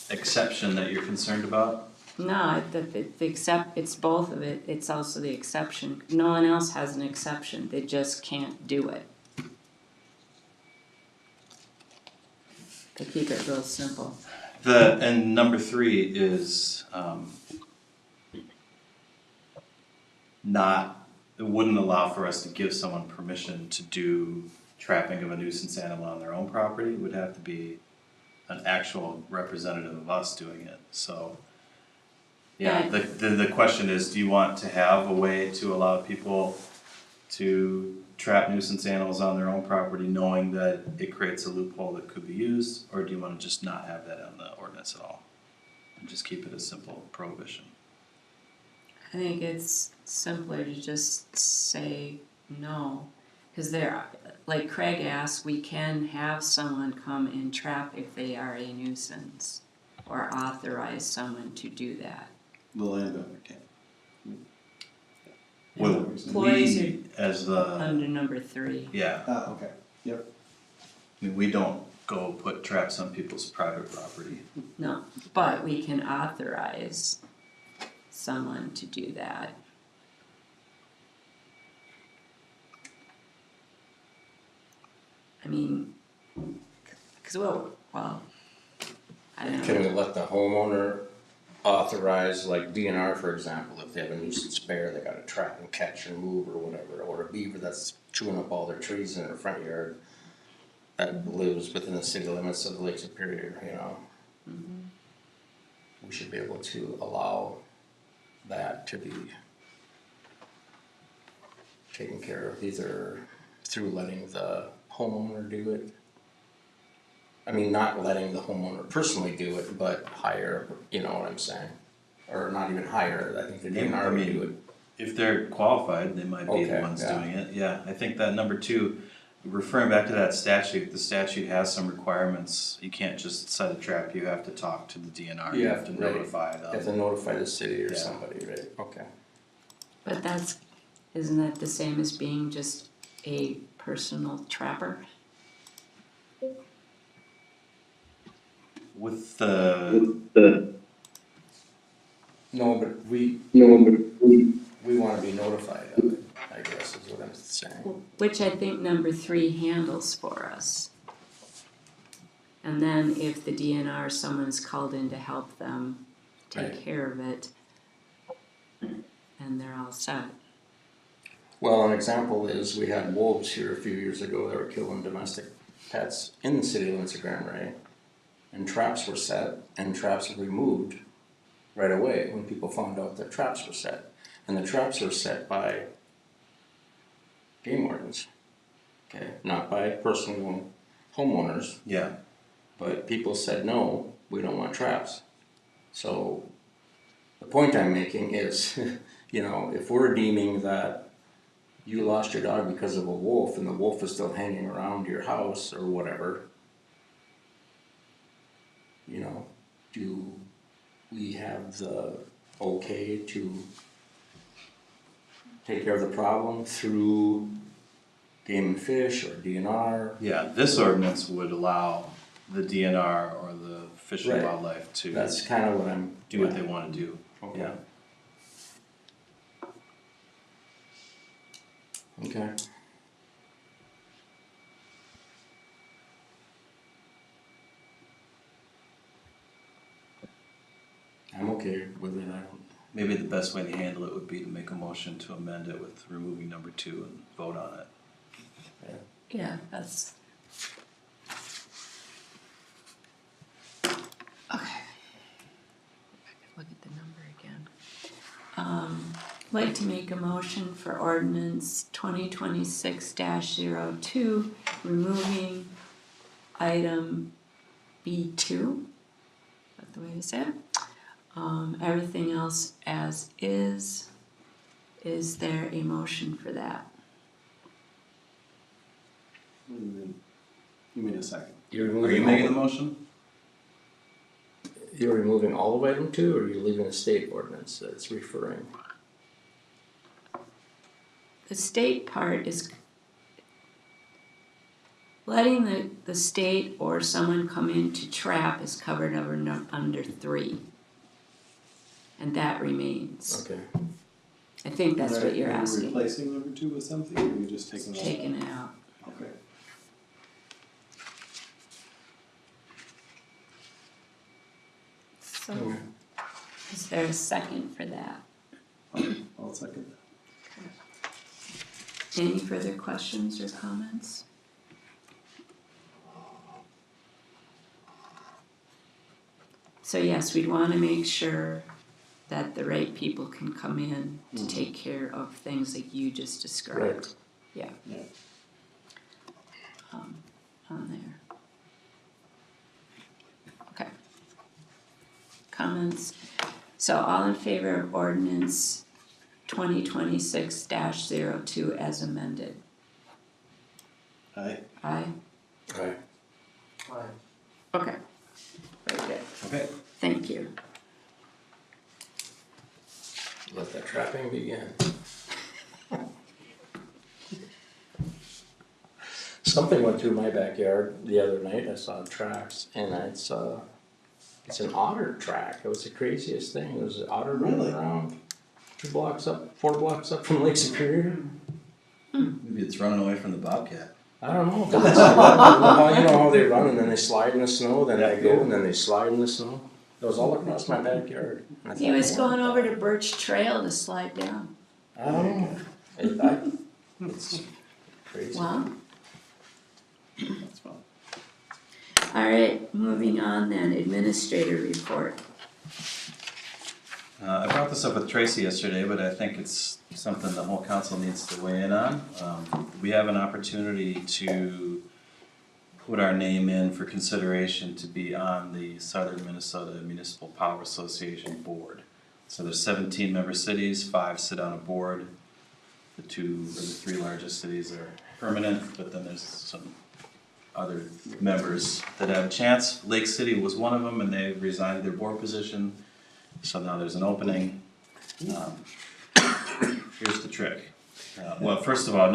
exception that you're concerned about? No, it's both of it, it's also the exception, no one else has an exception, they just can't do it. To keep it real simple. And number 3 is, it wouldn't allow for us to give someone permission to do trapping of a nuisance animal on their own property. It would have to be an actual representative of us doing it, so. Yeah, the question is, do you want to have a way to allow people to trap nuisance animals on their own property knowing that it creates a loophole that could be used? Or do you wanna just not have that on the ordinance at all? And just keep it a simple prohibition? I think it's simpler to just say no, cause like Craig asked, we can have someone come and trap if they are a nuisance, or authorize someone to do that. The landowner can. Well, Employees we, as the, Under number 3. yeah, Okay, yep. I mean, we don't go put traps on people's private property. No, but we can authorize someone to do that. I mean, cause well, I don't Can we know, let the homeowner authorize, like DNR for example, if they have a nuisance bear, they gotta trap and catch and move or whatever, or a beaver that's chewing up all their trees in their front yard that lives within the city limits of Lake Superior, you know? We should be able to allow that to be taken care of, either through letting the homeowner do it. I mean, not letting the homeowner personally do it, but hire, you know what I'm saying? Or not even hire, I think the DNR would do it. If they're qualified, they might be the Okay, ones yeah. doing it, yeah, I think that number 2, referring back to that statute, the statute has some requirements. You can't just set a trap, you have to talk to the DNR, you Yeah, have to right. notify You have them. to notify the city or Yeah. somebody, right? Okay. but isn't that the same as being just a personal trapper? With the, No, but we wanna be notified of it, I guess is what I'm saying. Which I think number 3 handles for us. And then if the DNR, someone's called in to help them take Right. care of it, and they're all set. Well, an example is we had wolves here a few years ago that were killing domestic pets in the city limits of Grand Marais. And traps were set and traps were removed right away when people found out that traps were set. And the traps were set by game wardens, okay, not by personal homeowners, yeah, but people said, no, we don't want traps. So the point I'm making is, you know, if we're deeming that you lost your dog because of a wolf and the wolf is still hanging around your house or whatever, you know, do we have the okay to take care of the problem through game and fish or DNR. Yeah, this ordinance would allow the DNR or the Fish and Right. Wildlife to That's kind of what I'm. do what they wanna do, Okay. yeah. Okay. I'm okay with it, I don't. Maybe the best way to handle it would be to make a motion to amend it with removing number 2 and vote on it. Yeah, that's. Okay. Look at the number again. I'd like to make a motion for ordinance 2026-02, removing item B2. Is that the way to say it? Everything else as is. Is there a motion for that? You made a second. You're Are removing you making the motion? You're removing all of item 2, or you're leaving a state ordinance that's referring? The state part is letting the state or someone come in to trap is covered under 3. And that remains. Okay. I think that's what you're Are you asking. replacing number 2 with something, or are you just taking that? Taking it out. Okay. So, is there a second for that? I'll second that. Any further questions or comments? So yes, we'd want to make sure that the right people can come in to take care of things like you just described. Yeah. Yeah. On there. Okay. Comments? So all in favor of ordinance 2026-02 as amended? Aye. Aye? Right. Fine. Okay. Very good. Okay. Thank you. Let the trapping begin. Something went through my backyard the other night. I saw tracks, and it's an otter track. It was the craziest thing. It was an otter running around 4 blocks up from Lake Superior. Maybe it's running away from the bobcat. I don't know. But you know how they run, and then they slide in the snow, then they go, and then they slide in the snow. It was all across my backyard. And I He thought, was "Oh, going over to Birch Trail to slide down. I don't know. It's crazy. Wow. That's fine. All right, moving on then, administrator report. I brought this up with Tracy yesterday, but I think it's something the whole council needs to weigh in on. We have an opportunity to put our name in for consideration to be on the Southern Minnesota Municipal Power Association board. So there's 17 member cities, 5 sit on a board. The 2 or the 3 largest cities are permanent, but then there's some other members that have a chance. Lake City was one of them, and they resigned their board position, so now there's an opening. Here's the trick. Well, first of all,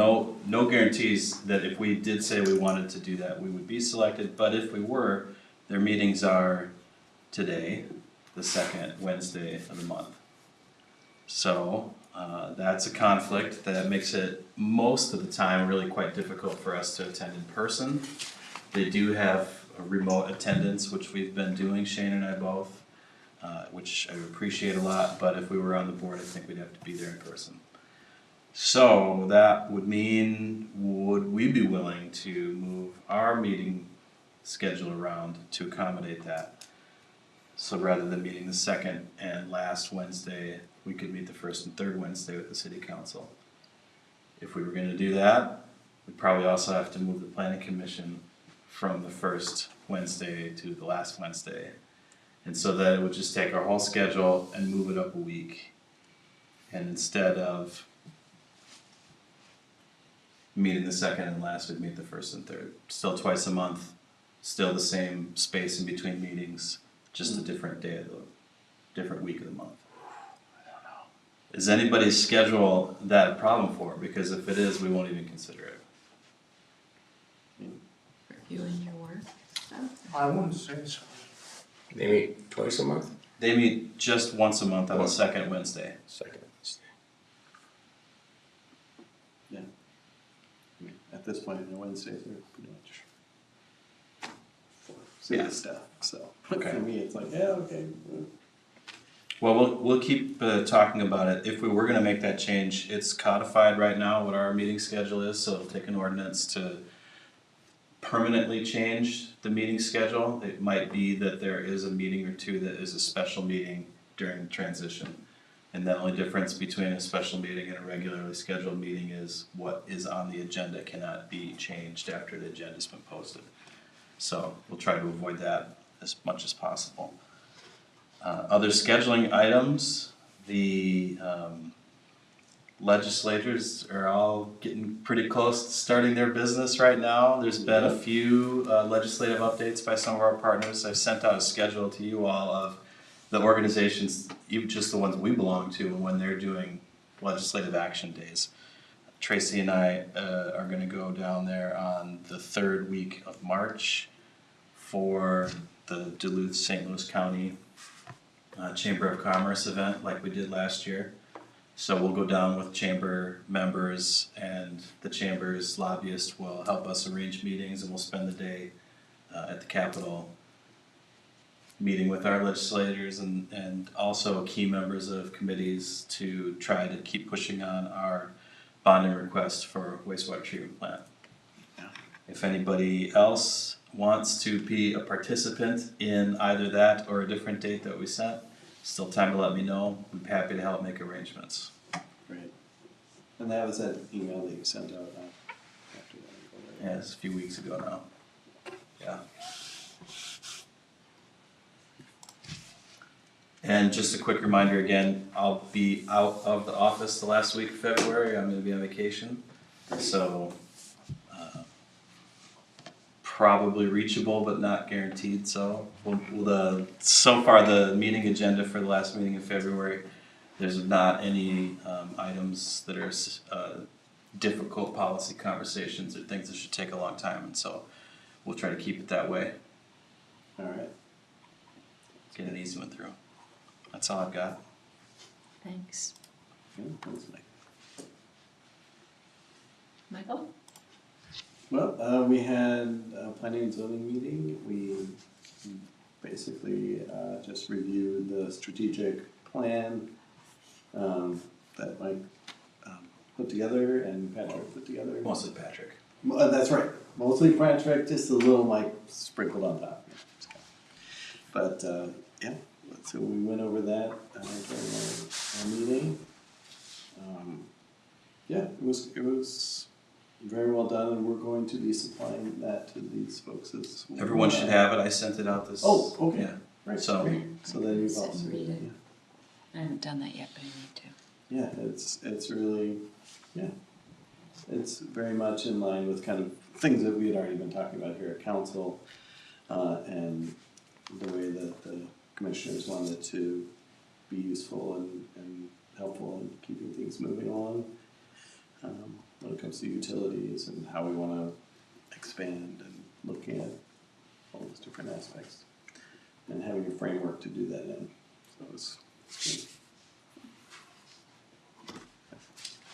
no guarantees that if we did say we wanted to do that, we would be selected, but if we were, their meetings are today, the 2nd Wednesday of the month. So, that's a conflict that makes it most of the time really quite difficult for us to attend in person. They do have a remote attendance, which we've been doing, Shane and I both, which I appreciate a lot, but if we were on the board, I think we'd have to be there in person. So that would mean, would we be willing to move our meeting schedule around to accommodate that? So rather than meeting the 2nd and last Wednesday, we could meet the 1st and 3rd Wednesday with the city council. If we were gonna do that, we'd probably also have to move the planning commission from the 1st Wednesday to the last Wednesday. And so that it would just take our whole schedule and move it up a week. And instead of meeting the 2nd and last, we'd meet the 1st and 3rd. Still twice a month, still the same space in between meetings, just a different day of different week of the month. I don't know. Is anybody's schedule that a problem for? Because if it is, we won't even consider it. You and your work? I wouldn't say so. They meet twice a month? They meet just once a month on the second Wednesday. Second Wednesday. I mean, at this point, the Wednesdays are pretty much for city Yeah. stuff, so Okay. for me, it's like, yeah, okay. Well, we'll keep talking about it. If we were gonna make that change, it's codified right now what our meeting schedule is, so it'll take an ordinance to permanently change the meeting schedule. It might be that there is a meeting or two that is a special meeting during transition. And the only difference between a special meeting and a regularly scheduled meeting is what is on the agenda cannot be changed after the agenda's been posted. So we'll try to avoid that as much as possible. Other scheduling items, the legislators are all getting pretty close to starting their business right now. There's been a few legislative updates by some of our partners. I've sent out a schedule to you all of the organizations, even just the ones we belong to, and when they're doing legislative action days. Tracy and I are gonna go down there on the third week of March for the Duluth St. Louis County Chamber of Commerce event like we did last year. So we'll go down with chamber members, and the chamber's lobbyist will help us arrange meetings, and we'll spend the day at the Capitol meeting with our legislators and also key members of committees to try to keep pushing on our bonding request for wastewater treatment plant. If anybody else wants to be a participant in either that or a different date that we set, still time to let me know. I'm happy to help make arrangements. Great. And that was that email that you sent out after that. Yeah, it's a few weeks ago now. Yeah. And just a quick reminder again, I'll be out of the office the last week of February. I'm gonna be on vacation. So, probably reachable, but not guaranteed, so. So far, the meeting agenda for the last meeting in February, there's not any items that are difficult policy conversations or things that should take a long time, and so we'll try to keep it that way, All right. get an easy one through. That's all I've got. Thanks. Yeah, that's nice. Michael? Well, we had a planning and zoning meeting. We basically just reviewed the strategic plan that Mike put together and Patrick put together. Mostly Patrick. That's right. Mostly Patrick, just a little Mike sprinkled on top. But yeah, so we went over that during our meeting. Yeah, it was very well done, and we're going to be supplying that to these folks as well. Everyone should have it, I sent it out this. Oh, okay. Yeah. Right, So- great. So then you've Sit and also, read it. yeah. I haven't done that yet, but I need to. Yeah, it's really, yeah, it's very much in line with kind of things that we had already been talking about here at council, and the way that the commissioners wanted to be useful and helpful in keeping things moving along. When it comes to utilities and how we wanna expand and looking at all those different aspects. And having a framework to do that in, so it's good.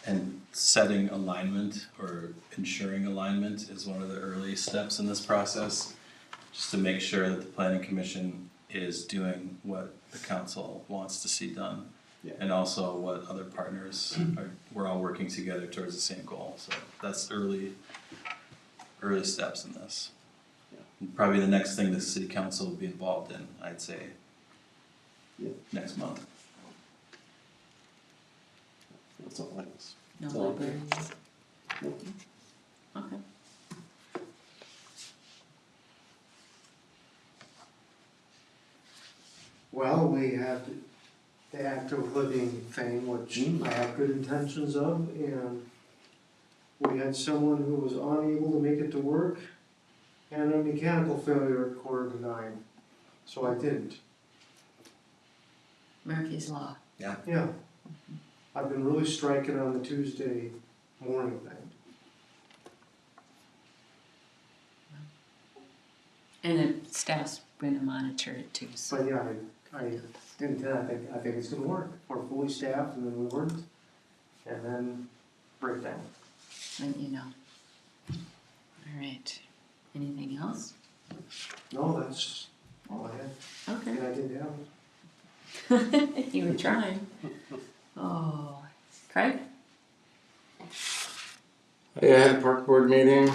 And setting alignment or ensuring alignment is one of the early steps in this process, just to make sure that the planning commission is doing what the council wants to see done. Yeah. And also what other partners are, we're all working together towards the same goal, so that's early steps in this. Yeah. And probably the next thing the city council will be involved in, I'd say, Yeah. next month. That's all it is. No So- library. Nope. Okay. Well, we had the active living thing, which I have good intentions of, and we had someone who was unable to make it to work and a mechanical failure at 8:45, so I didn't. Murphy's Law. Yeah. I've been really striking on the Tuesday morning thing. And the staff's gonna monitor it too, so. But yeah, I didn't, I think it's gonna work. We're fully staffed and then we worked, and then breakdown. Let you know. All right. Anything else? No, that's all I had. Okay. And I didn't have. You were trying. Oh, Craig? I had a park board meeting,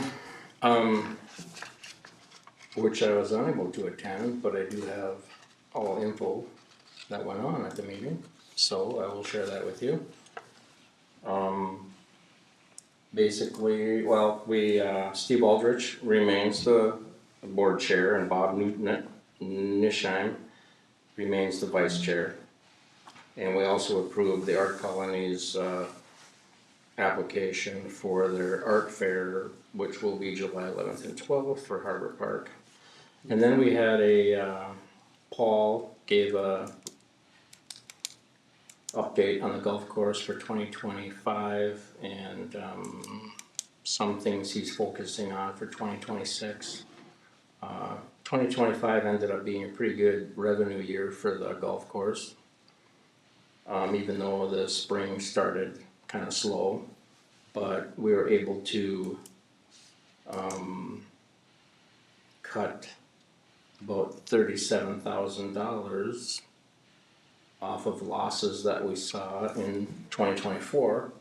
which I was unable to attend, but I do have all info that went on at the meeting, so I will share that with you. Basically, well, Steve Aldrich remains the board chair and Bob Nishheim remains the vice chair. And we also approved the Art Colony's application for their art fair, which will be July 11th and 12th for Harbor Park. And then we had Paul gave a update on the golf course for 2025 and some things he's focusing on for 2026. 2025 ended up being a pretty good revenue year for the golf course. Even though the spring started kind of slow, but we were able to cut about $37,000 off of losses that we saw in 2024,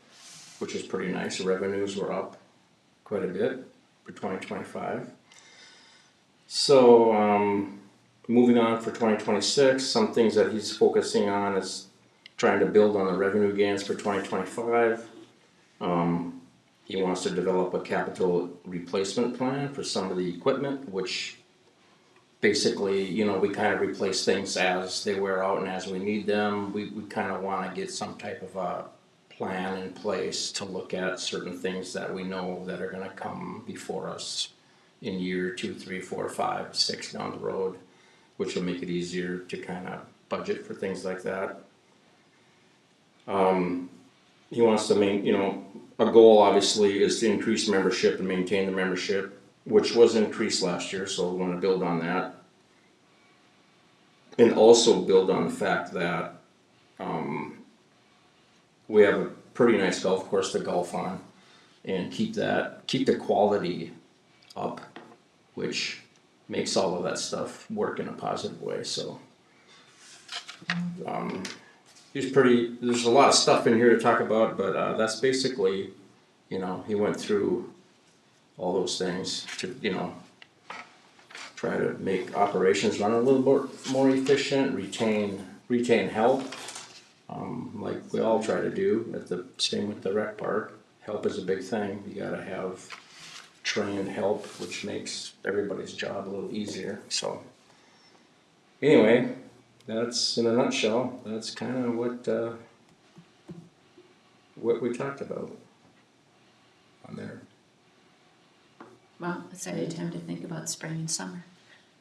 which is pretty nice. The revenues were up quite a bit for 2025. So moving on for 2026, some things that he's focusing on is trying to build on the revenue gains for 2025. He wants to develop a capital replacement plan for some of the equipment, which basically, we kind of replace things as they wear out and as we need them. We kind of want to get some type of a plan in place to look at certain things that we know that are going to come before us in year 2, 3, 4, 5, 6 down the road, which will make it easier to kind of budget for things like that. He wants to a goal obviously is to increase membership and maintain the membership, which was increased last year, so we want to build on that. And also build on the fact that we have a pretty nice golf course to golf on and keep the quality up, which makes all of that stuff work in a positive way. So there's a lot of stuff in here to talk about, but that's basically, he went through all those things to, try to make operations run a little more efficient, retain help, like we all try to do same with the rec park. Help is a big thing. You gotta have trained help, which makes everybody's job a little easier. So anyway, that's in a nutshell. That's kind of what we talked about on there. Well, it's every time to think about spring and summer.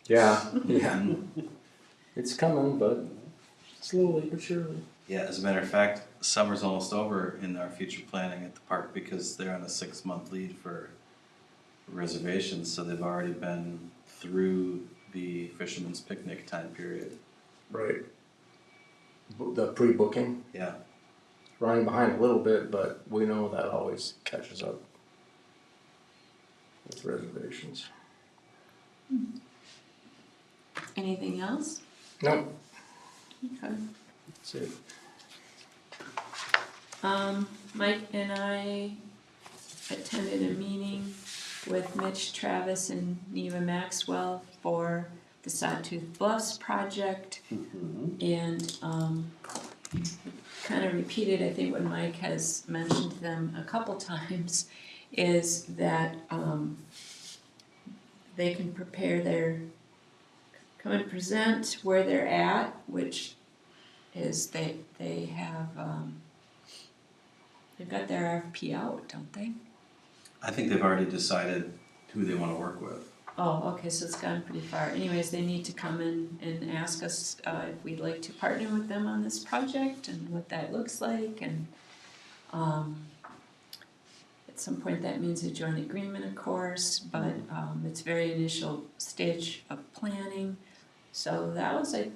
Yeah. It's coming, but slowly but surely. Yeah, as a matter of fact, summer's almost over in our future planning at the park because they're on a 6-month lead for reservations, so they've already been through the fisherman's picnic time period. Right. The pre-booking, Yeah. running behind a little bit, but we know that always catches up with reservations. Anything else? Nope. Okay. That's it. Mike and I attended a meeting with Mitch Travis and Neva Maxwell for the Sawtooth Bluffs project. And kind of repeated, I think, what Mike has mentioned to them a couple times, is that they can come and present where they're at, which is they have, they've got their RFP out, don't they? I think they've already decided who they want to work with. Oh, okay, so it's gone pretty far. Anyways, they need to come in and ask us if we'd like to partner with them on this project and what that looks like, and at some point that means a joint agreement, of course, but, it's very initial stage of planning. So that was like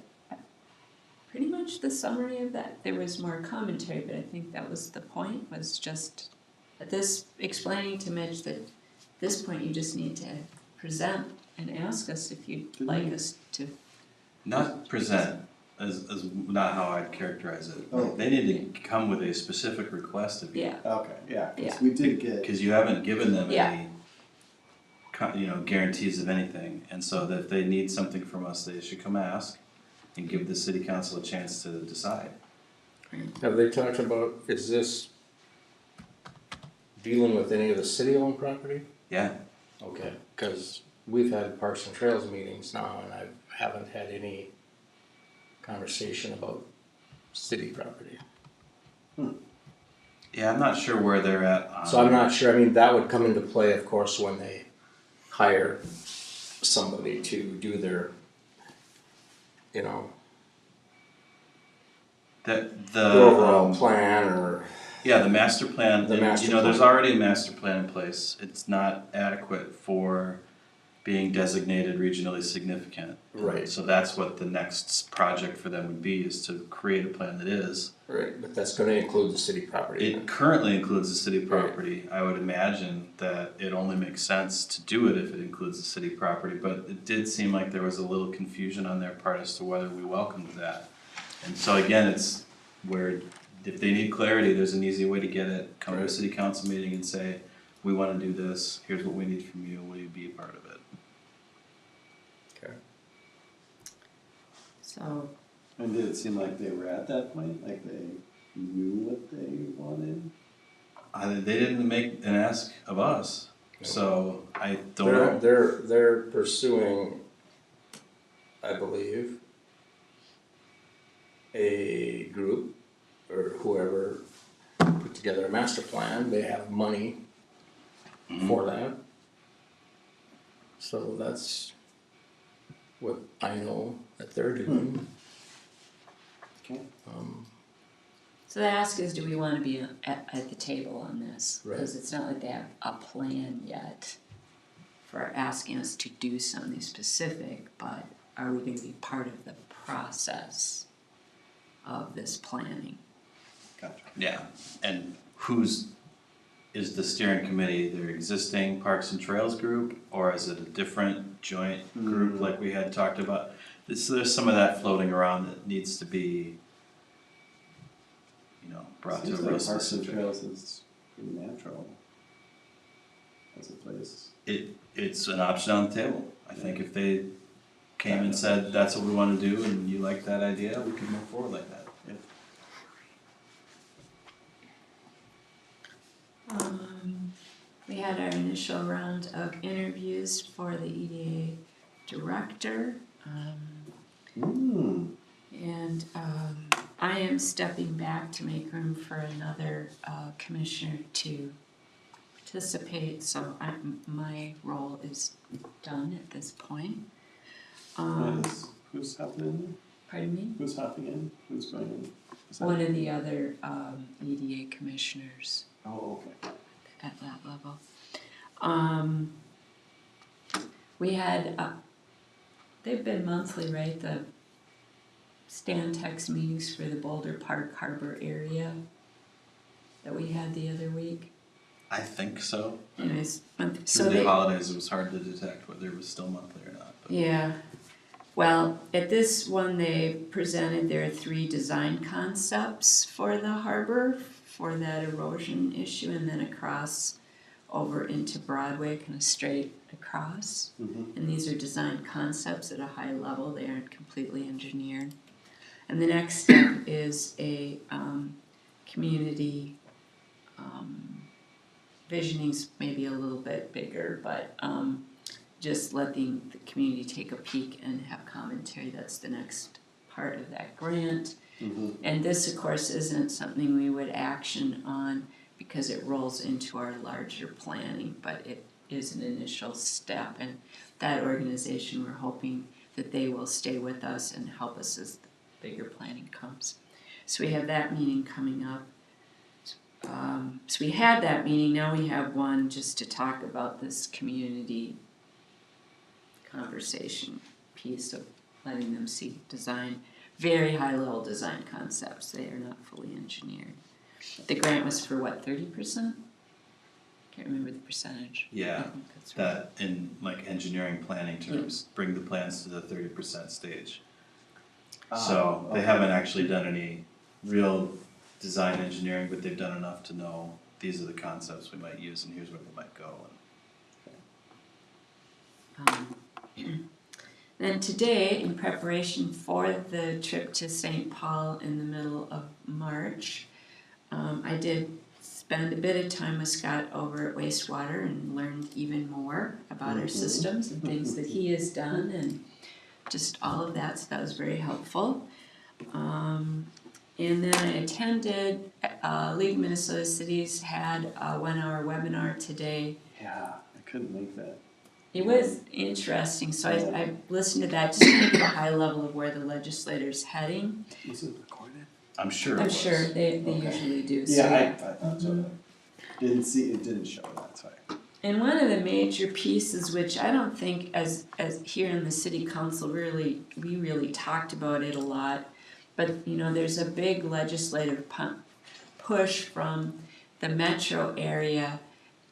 pretty much the summary of that. There was more commentary, but I think that was the point, was just at this, explaining to Mitch that at this point you just need to present and ask us if you'd like us to. Not present is not how I'd characterize it. Oh. They need to come with a specific request of you. Yeah, Okay, yeah, Yeah. cause we did get, Because you haven't given them Yeah. any, guarantees of anything. And so that if they need something from us, they should come ask and give the city council a chance to decide. Have they talked about, is this dealing with any of the city-owned property? Yeah, Okay, cause we've had Parks and Trails meetings now and I haven't had any conversation about city property. yeah, I'm not sure where they're at on. So I'm not sure, I mean, that would come into play, of course, when they hire somebody to do their, The overall plan or. Yeah, the master plan, The master there's plan. already a master plan in place. It's not adequate for being designated regionally significant. Right. So that's what the next project for them would be, is to create a plan that is. Right, but that's gonna include the city property. It currently includes the city property. I would imagine that it only makes sense to do it if it includes the city property, but it did seem like there was a little confusion on their part as to whether we welcomed that. And so again, it's where, if they need clarity, there's an easy way to get it. Come to a city council meeting and say, we wanna do this, here's what we need from you, will you be a part of it? Okay. so, and did it seem like they were at that point, like they knew what they wanted? They didn't make an ask of us, so I don't know. They're pursuing, I believe, a group or whoever put together a master plan, they have money for that. So that's what I know that they're doing. Okay. so the ask is, do we wanna be at the table on this? Right. Cause it's not like they have a plan yet for asking us to do something specific, but are we gonna be part of the process of this planning? Gotcha. Yeah, and is the steering committee their existing Parks and Trails group, or is it a different joint group like we had talked about? There's some of that floating around that needs to be, brought to a Seems real like Parks and specific. Trails is pretty natural as a place. It's an option on the table. I think if they came and said, that's what we wanna do, and you like that idea, we can move forward like that. We had our initial round of interviews for the EDA director, and I am stepping back to make room for another commissioner to participate, so my role is done at this point. Who's hopping in? Pardon me? Who's hopping in? Who's going in? Is that- One of the other EDA commissioners Oh, okay. at that level. We had, they've been monthly, right, the Stantec meetings for the Boulder Park Harbor area that we had the other week. I think so. Anyways, so Through they, the holidays, it was hard to detect whether it was still monthly or not. But yeah. Well, at this one, they presented their 3 design concepts for the harbor, for that erosion issue, and then across over into Broadway, kind of straight across. And these are design concepts at a high level, they aren't completely engineered. And the next step is a community, visioning's maybe a little bit bigger, but just letting the community take a peek and have commentary, that's the next part of that grant. And this, of course, isn't something we would action on because it rolls into our larger planning, but it is an initial step. And that organization, we're hoping that they will stay with us and help us as the bigger planning comes. So we have that meeting coming up. So we had that meeting, now we have one just to talk about this community conversation piece of letting them see design, very high level design concepts, they are not fully engineered. The grant was for what, 30%? Can't remember the percentage. I Yeah, think that's right. that in like engineering planning terms, bring the plans to the 30% stage. So they haven't actually done any real design engineering, but they've done enough to know these are the concepts we might use and here's where they might go. Then today, in preparation for the trip to St. Paul in the middle of March, I did spend a bit of time with Scott over at Wastewater and learned even more about our systems and things that he has done and just all of that, so that was very helpful. And then I attended, League of Minnesota Cities had a 1-hour webinar today. Yeah, I couldn't make that. It was interesting, so I listened to that just to get a high level of where the legislator's heading. Was it recorded? I'm sure it I'm was. sure they Okay. usually do. So. Yeah, I thought so. Didn't see, it didn't show that, sorry. And one of the major pieces, which I don't think as here in the city council we really talked about it a lot, but you know, there's a big legislative push from the metro area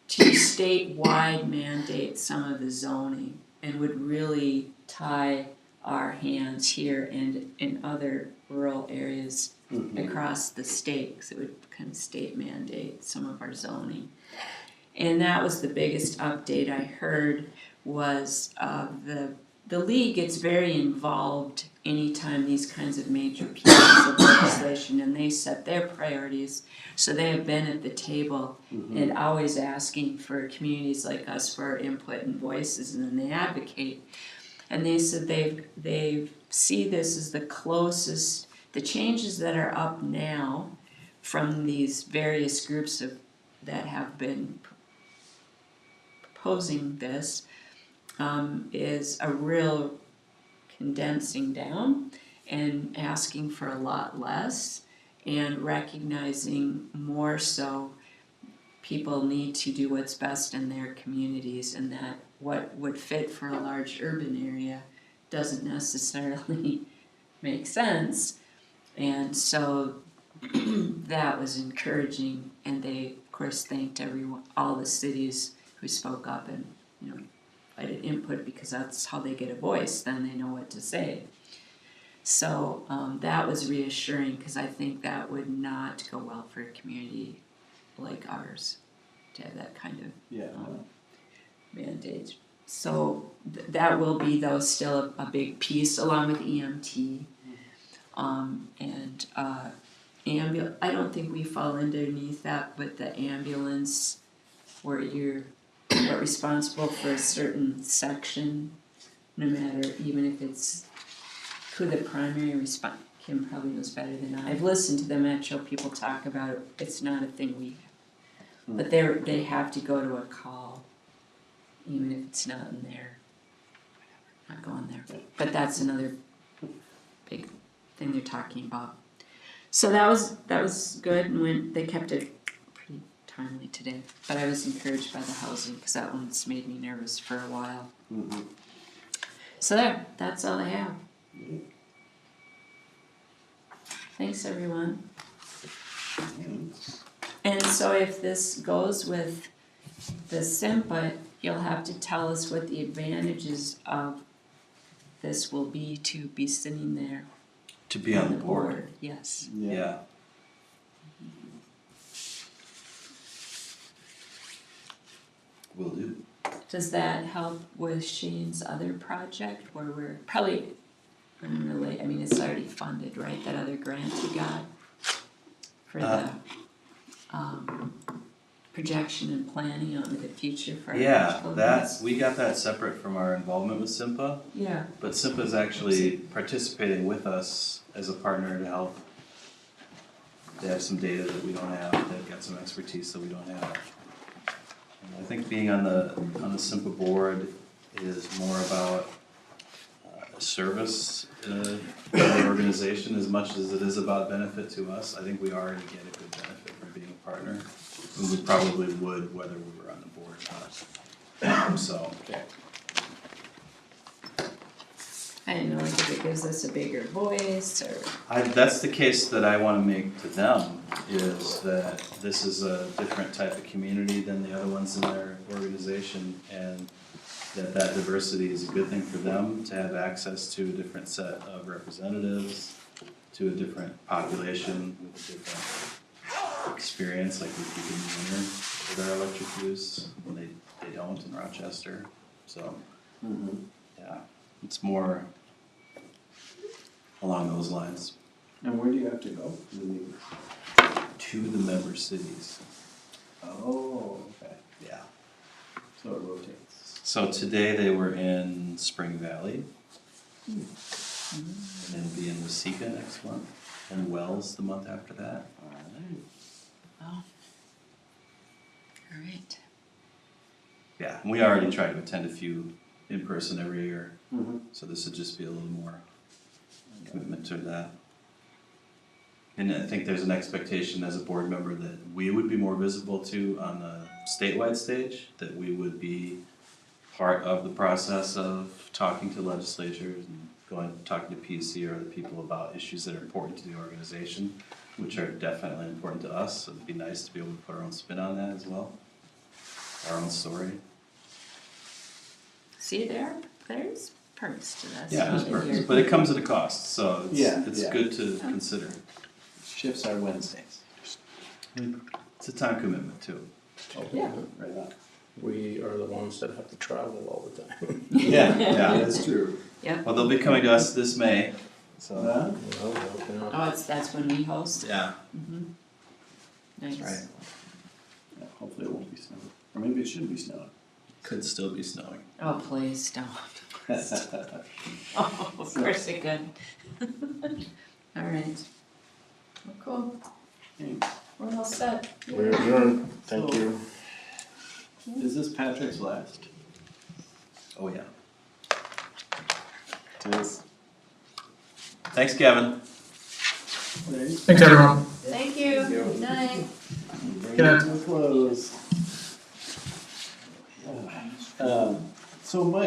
to statewide mandate some of the zoning and would really tie our hands here and in other rural areas across the state, because it would kind of state mandate some of our zoning. And that was the biggest update I heard was the league gets very involved anytime these kinds of major pieces of legislation, and they set their priorities. So they have been at the table and always asking for communities like us for our input and voices, and then they advocate. And they said they see this as the closest, the changes that are up now from these various groups that have been proposing this, is a real condensing down and asking for a lot less and recognizing more so people need to do what's best in their communities, and that what would fit for a large urban area doesn't necessarily make sense. And so that was encouraging, and they of course thanked all the cities who spoke up and provided input, because that's how they get a voice, then they know what to say. So that was reassuring, because I think that would not go well for a community like ours to have that kind of mandate. So that will be, though, still a big piece, along with EMT and I don't think we fall underneath that, but the ambulance, where you're responsible for a certain section, no matter, even if it's who the primary response. Kim probably knows better than I. I've listened to the Metro people talk about it. It's not a thing we have. But they have to go to a call, even if it's not in there. Not going there. But that's another big thing they're talking about. So that was good, and they kept it pretty timely today. But I was encouraged by the housing, because that one's made me nervous for a while. So that's all I have. Thanks, everyone. And so if this goes with the SIMPA, you'll have to tell us what the advantages of this will be to be sitting there. To be on the board. Yes. Yeah. Will do. Does that help with Shane's other project, where we're probably unrelated? I mean, it's already funded, right? That other grant you got for the projection and planning on the future for our Yeah, we got that separate from our involvement with SIMPA. Yeah. But SIMPA is actually participating with us as a partner to help. They have some data that we don't have. They've got some expertise that we don't have. And I think being on the SIMPA board is more about service to the organization as much as it is about benefit to us. I think we already get a good benefit from being a partner. And we probably would whether we were on the board or not. So, I didn't know if it gives us a bigger voice or, that's the case that I wanna make to them, is that this is a different type of community than the other ones in their organization, and that diversity is a good thing for them, to have access to a different set of representatives, to a different population with a different experience, like we keep in the winter with our electric use, and they don't in Rochester, so, yeah, it's more along those lines. And where do you have to go? To the member cities, Oh, okay, yeah. so it rotates. So today they were in Spring Valley. And then be in Waseca next month, and Wells the month after that. all right. Yeah, and we already try to attend a few in person every year, Mhm. so this would just be a little more commitment to that. And I think there's an expectation as a board member that we would be more visible to on the statewide stage, that we would be part of the process of talking to legislatures and talking to PUC or other people about issues that are important to the organization, which are definitely important to us. So it'd be nice to be able to put our own spin on that as well, our own story. See, there's perks to this. Yeah, there's over purpose, here. but it comes at a cost, so Yeah, it's yeah. good to consider. Shifts are Wednesdays. It's a time commitment too. Yeah. Right on. We are the ones that have to travel all the time. Yeah, Yeah. that's true. Well, they'll be coming to us this May, so. Huh? Oh, that's when we host? Yeah. Nice. Right. Yeah, hopefully it won't be snowing, or maybe it should be snowing. Could still be snowing. Oh, please don't. Oh, of course it could. All right. Well, cool. Thanks. We're all set. We're adjourned, thank So- you. Is this Patrick's last? Oh, yeah. It is. Thanks, Kevin. Thanks, everyone. Thank you. Good night. Bring Good it night. to a close. So Mike,